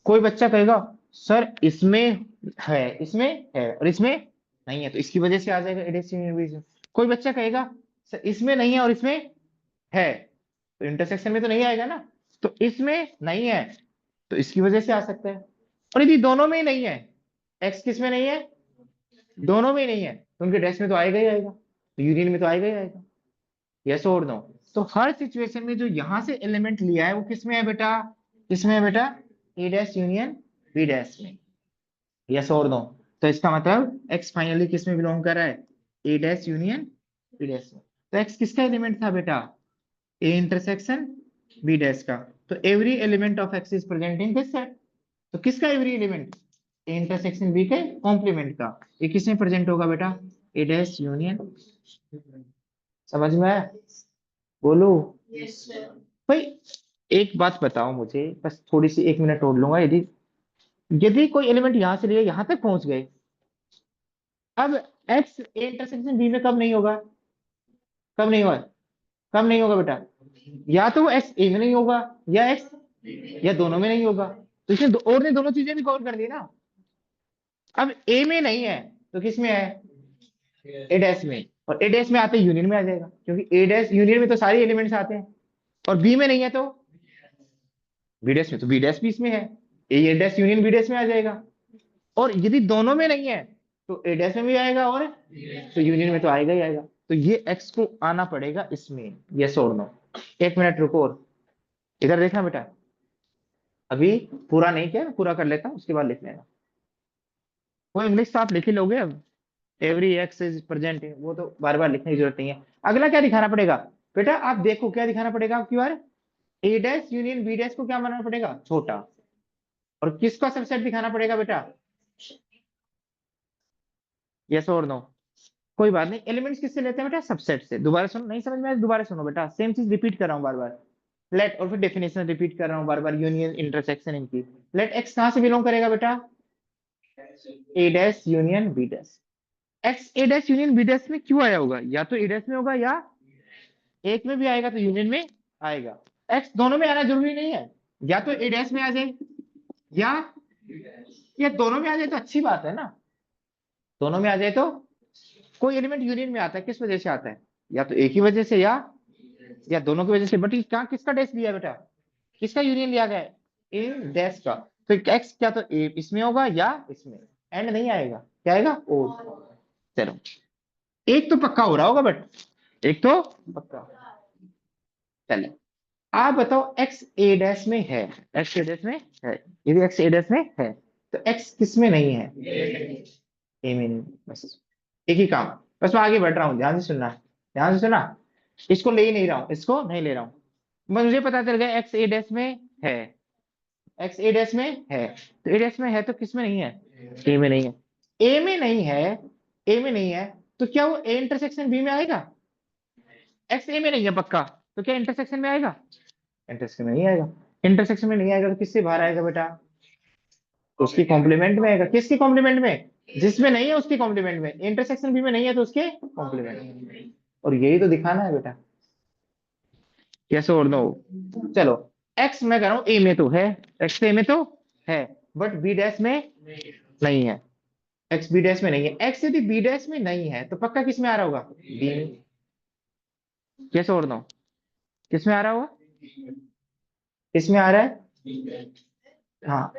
कोई बच्चा कहेगा सर इसमें है, इसमें है और इसमें नहीं है तो इसकी वजह से आ जाएगा ए डैश यूनियन बी डैश। कोई बच्चा कहेगा सर इसमें नहीं है और इसमें है, तो इंटरसेक्शन में तो नहीं आएगा ना, तो इसमें नहीं है तो इसकी वजह से आ सकता है। और यदि दोनों में ही नहीं है, एक्स किस में नहीं है? दोनों में ही नहीं है, तो उनके डैश में तो आएगा ही आएगा, तो यूनियन में तो आएगा ही आएगा, यस और नो? तो हर सिचुएशन में जो यहां से एलिमेंट लिया है वो किस में है बेटा? किस में है बेटा? A dash union B dash में, यस और नो? तो इसका मतलब एक्स फाइनली किस में बिलोंग कर रहा है? ए डैश यूनियन बी डैश में। तो एक्स किसका एलिमेंट था बेटा? ए इंटरसेक्शन बी डैश का। तो every element of X is present in this set, तो किसका every element? A intersection B के कॉम्प्लीमेंट का। ये किसमें प्रेजेंट होगा बेटा? A dash union. समझ में आया? बोलो भाई। एक बात बताओ मुझे, बस थोड़ी सी, 1 मिनट और लूंगा। यदि यदि कोई एलिमेंट यहां से लिए यहां तक पहुंच गए, अब एक्स ए इंटरसेक्शन बी में कब नहीं होगा? कब नहीं होगा? कब नहीं होगा बेटा? या तो वो एक्स ए में नहीं होगा, या एक्स, या दोनों में नहीं होगा। तो इसने और ने दोनों चीजें भी कवर कर दी ना। अब ए में नहीं है तो किस में है? ए डैश में। और ए डैश में आते यूनियन में आ जाएगा, क्योंकि ए डैश यूनियन में तो सारे एलिमेंट्स आते हैं। और बी में नहीं है तो बी डैश में, तो बी डैश भी इसमें है। ए डैश यूनियन बी डैश में आ जाएगा। और यदि दोनों में नहीं है तो ए डैश में भी आएगा, और तो यूनियन में तो आएगा ही आएगा। तो ये एक्स को आना पड़ेगा इसमें, यस और नो। 1 मिनट रुको, और इधर देखना बेटा। अभी पूरा नहीं किया, पूरा कर लेता हूं, उसके बाद लिख लेना। वो इंग्लिश तो आप लिख ही लोगे अब। एवरी एक्स इज प्रेजेंट, वो तो बार बार लिखने की जरूरत नहीं है। अगला क्या दिखाना पड़ेगा बेटा? आप देखो क्या दिखाना पड़ेगा आपकी बार। ए डैश यूनियन बी डैश को क्या मानना पड़ेगा? छोटा। और किसका सबसेट दिखाना पड़ेगा बेटा? यस और नो। कोई बात नहीं, एलिमेंट्स किससे लेते हैं बेटा? सबसेट से। दोबारा सुनो, नहीं समझ में आया दोबारा सुनो बेटा, सेम चीज रिपीट कर रहा हूँ बार बार। लेट, और फिर डेफिनेशन रिपीट कर रहा हूँ बार बार, यूनियन इंटरसेक्शन इनकी। लेट एक्स कहां से बिलोंग करेगा बेटा? A dash union B dash. X A dash union B dash में क्यों आया होगा? या तो ए डैश में होगा, या एक में भी आएगा तो यूनियन में आएगा। एक्स दोनों में आना जरूरी नहीं है, या तो ए डैश में आ जाए, या दोनों में आ जाए तो अच्छी बात है ना। दोनों में आ जाए तो कोई एलिमेंट यूनियन में आता है, किस वजह से आता है? या तो एक ही वजह से, या दोनों की वजह से। बट कहाँ किसका डैश लिया बेटा? किसका यूनियन लिया गया है? इन डैश का। तो एक्स क्या तो ए इसमें होगा, या इसमें। एंड नहीं आएगा, क्या आएगा? ओ। चलो, एक तो पक्का हो रहा होगा, बट एक तो पक्का। चलो, आप बताओ एक्स ए डैश में है। एक्स ए डैश में है। यदि एक्स ए डैश में है तो एक्स किस में नहीं है? ए में नहीं। बस एक ही काम। बस मैं आगे बढ़ रहा हूँ, ध्यान से सुनना। ध्यान से सुना। इसको ले ही नहीं रहा हूँ, इसको नहीं ले रहा हूँ। मुझे पता चल गया एक्स ए डैश में है। एक्स ए डैश में है, तो ए डैश में है तो किस में नहीं है? ए में नहीं है। ए में नहीं है, ए में नहीं है, तो क्या वो ए इंटरसेक्शन बी में आएगा? एक्स ए में नहीं है पक्का, तो क्या इंटरसेक्शन में आएगा? इंटरसेक्शन में नहीं आएगा। इंटरसेक्शन में नहीं आएगा तो किससे बाहर आएगा बेटा? तो उसकी कॉम्प्लीमेंट में आएगा। किसकी कॉम्प्लीमेंट में? जिसमें नहीं है उसकी कॉम्प्लीमेंट में। इंटरसेक्शन बी में नहीं है तो उसके कॉम्प्लीमेंट में। और यही तो दिखाना है बेटा, यस और नो। चलो, एक्स मैं कह रहा हूं ए में तो है, एक्स ए में तो है, बट बी डैश में नहीं है। एक्स बी डैश में नहीं है। एक्स यदि बी डैश में नहीं है तो पक्का किस में आ रहा होगा? बी में। यस और नो। किस में आ रहा होगा? किस में आ रहा है? हाँ,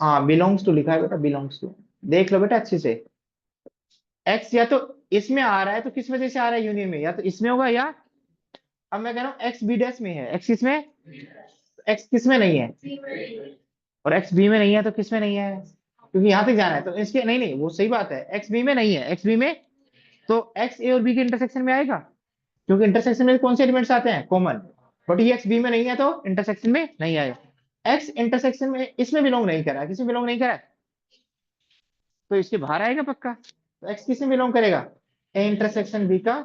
हाँ बिलोंग्स टू लिखा है बेटा, बिलोंग्स टू। देख लो बेटा अच्छे से। एक्स या तो इसमें आ रहा है तो किस वजह से आ रहा है यूनियन में? या तो इसमें होगा, या अब मैं कह रहा हूँ एक्स बी डैश में है। एक्स किसमें? एक्स किसमें नहीं है? और एक्स बी में नहीं है तो किसमें नहीं है? क्योंकि यहां तक जाना है तो इसके, नहीं नहीं वो सही बात है, एक्स बी में नहीं है। एक्स बी में तो एक्स ए और बी के इंटरसेक्शन में आएगा, क्योंकि इंटरसेक्शन में कौन से एलिमेंट्स आते हैं? कॉमन। बट ये एक्स बी में नहीं है तो इंटरसेक्शन में नहीं आएगा। एक्स इंटरसेक्शन में इसमें बिलोंग नहीं करा है, किसमें बिलोंग नहीं करा है, तो इसके बाहर आएगा पक्का। तो एक्स किसमें बिलोंग करेगा? ए इंटरसेक्शन बी का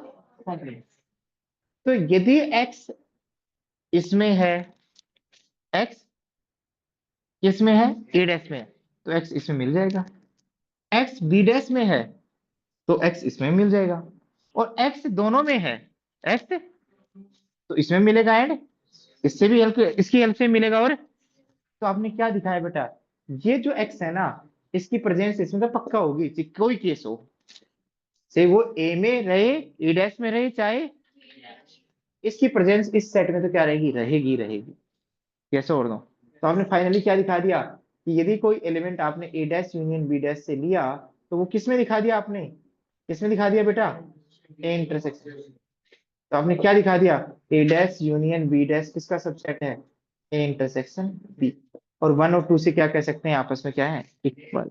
कॉम्प्लीमेंट। तो यदि एक्स इसमें है, एक्स किसमें है? ए डैश में है, तो एक्स इसमें मिल जाएगा। एक्स बी डैश में है तो एक्स इसमें मिल जाएगा। और एक्स दोनों में है, एक्स तो इसमें मिलेगा, एंड इससे भी हेल्प, इसकी हेल्प से मिलेगा। और तो आपने क्या दिखाया बेटा? ये जो एक्स है ना, इसकी प्रेजेंस इसमें तो पक्का होगी, चाहे कोई केस हो, चाहे वो ए में रहे, ए डैश में रहे, चाहे इसकी प्रेजेंस इस सेट में तो क्या रहेगी? रहेगी रहेगी। कैसे और नो। तो आपने फाइनली क्या दिखा दिया कि यदि कोई एलिमेंट आपने ए डैश यूनियन बी डैश से लिया तो वो किस में दिखा दिया आपने? किसमें दिखा दिया बेटा? A intersection. तो आपने क्या दिखा दिया? A dash union B dash किसका सबसेट है? A intersection B. और 1 और 2 से क्या कह सकते हैं? आपस में क्या है? इक्वल।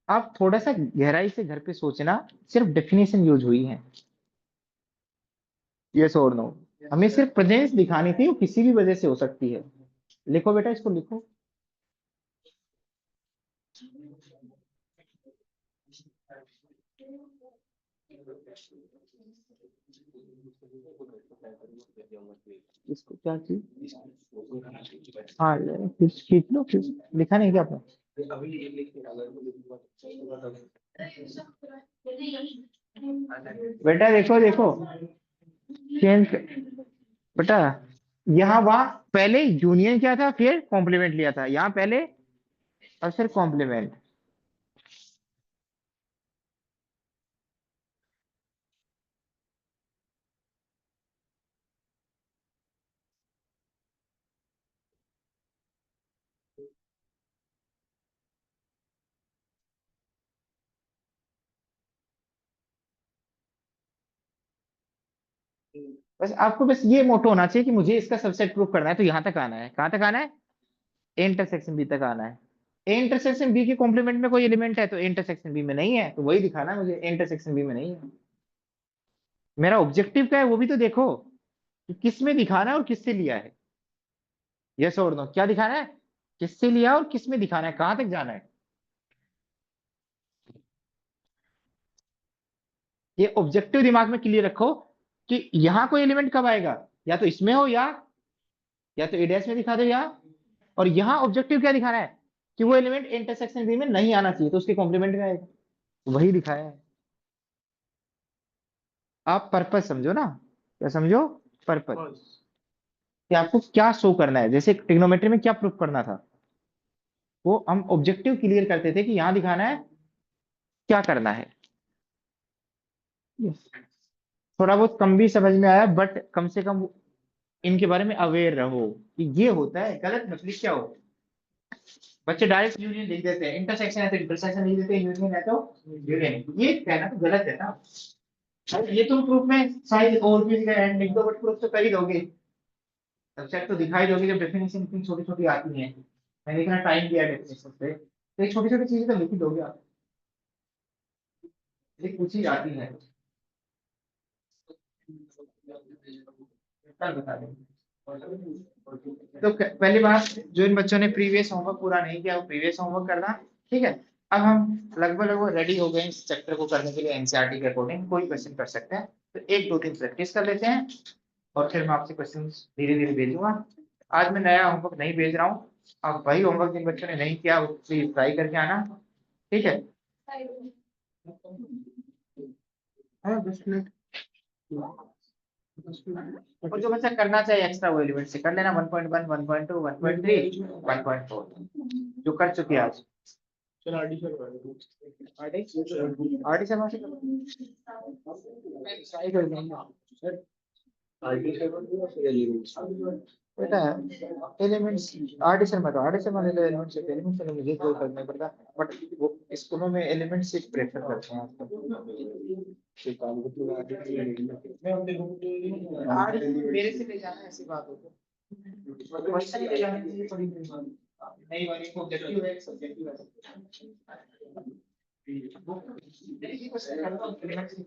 आप थोड़ा सा गहराई से घर पे सोचना, सिर्फ डेफिनेशन यूज हुई है, यस और नो। हमें सिर्फ प्रेजेंस दिखानी थी, वो किसी भी वजह से हो सकती है। लिखो बेटा, इसको लिखो। इसको क्या चीज, हाँ खींच लो, लिखा नहीं क्या आपने? बेटा देखो देखो, चेंज, बेटा यहाँ वहां पहले यूनियन क्या था, फिर कॉम्प्लीमेंट लिया था, यहाँ पहले और फिर कॉम्प्लीमेंट। बस आपको बस ये मोटो होना चाहिए कि मुझे इसका सबसेट प्रूफ करना है, तो यहाँ तक आना है, कहाँ तक आना है, ए इंटरसेक्शन बी तक आना है। ए इंटरसेक्शन बी के कॉम्प्लीमेंट में कोई एलिमेंट है तो ए इंटरसेक्शन बी में नहीं है, तो वही दिखाना है मुझे, ए इंटरसेक्शन बी में नहीं है। मेरा ऑब्जेक्टिव क्या है वो भी तो देखो, कि किस में दिखाना है और किससे लिया है। यस और नो, क्या दिखाना है, किससे लिया और किस में दिखाना है, कहां तक जाना है। ये ऑब्जेक्टिव दिमाग में क्लियर रखो कि यहाँ कोई एलिमेंट कब आएगा, या तो इसमें हो, या तो ए डैश में दिखा दो, या और यहाँ ऑब्जेक्टिव क्या दिखाना है, कि वो एलिमेंट इंटरसेक्शन बी में नहीं आना चाहिए, तो उसके कॉम्प्लीमेंट में आएगा, वही दिखाया है। आप पर्पस समझो ना, क्या समझो, पर्पस, कि आपको क्या शो करना है, जैसे ट्रिग्नोमेट्री में क्या प्रूफ करना था, वो हम ऑब्जेक्टिव क्लियर करते थे कि यहाँ दिखाना है, क्या करना है। Yes. थोड़ा बहुत कम भी समझ में आया, बट कम से कम इनके बारे में अवेयर रहो कि ये होता है, गलत मत लिख क्या हो। बच्चे डायरेक्ट यूनियन लिख देते हैं, इंटरसेक्शन है तो इंटरसेक्शन लिख देते हैं, यूनियन है तो यूनियन, ये कहना तो गलत है ना। अरे ये तुम प्रूफ में साइज और भी एंड लिख दो, बट प्रूफ तो कर ही दोगे, सबसेट तो दिखाई दोगे, जब डेफिनेशन इतनी छोटी छोटी आती है, मैंने इतना टाइम दिया डेफिनेशन पे, तो ये छोटी छोटी चीजें तो लिख ही दोगे आप, ये कुछ ही आती है, कल बता देंगे। तो पहली बात, जो इन बच्चों ने प्रीवियस होमवर्क पूरा नहीं किया वो प्रीवियस होमवर्क करना, ठीक है। अब हम लगभग लगभग रेडी हो गए इस चैप्टर को करने के लिए, एनसीईआरटी के अकॉर्डिंग कोई क्वेश्चन कर सकते हैं, तो एक दो दिन प्रैक्टिस कर लेते हैं, और फिर मैं आपसे क्वेश्चन धीरे धीरे भेजूंगा। आज मैं नया होमवर्क नहीं भेज रहा हूँ, आप वही होमवर्क जिन बच्चों ने नहीं किया वो प्लीज ट्राई करके आना, ठीक है। हाँ 10 मिनट, और जो बच्चा करना चाहिए एक्स्ट्रा वो एलिमेंट से कर लेना, 1.1 1.2 1.3 1.4 जो कर चुके हैं आज। चलो आरडी आरडी शर्मा से ट्राई कर देंगे बेटा, एलिमेंट्स आरडी शर्मा, तो आरडी शर्मा ने एलिमेंट्स एलिमेंट्स से मुझे कोई फर्क नहीं पड़ता, बट वो स्कूलों में एलिमेंट्स से प्रेफर करते हैं आजकल। मेरे से ले जाना ऐसी बात हो तो वैसा नहीं ले जाना चाहिए, थोड़ी नई वाली को ऑब्जेक्टिव है, सब्जेक्टिव है, वो देखिए कुछ करना एलिमेंट्स नहीं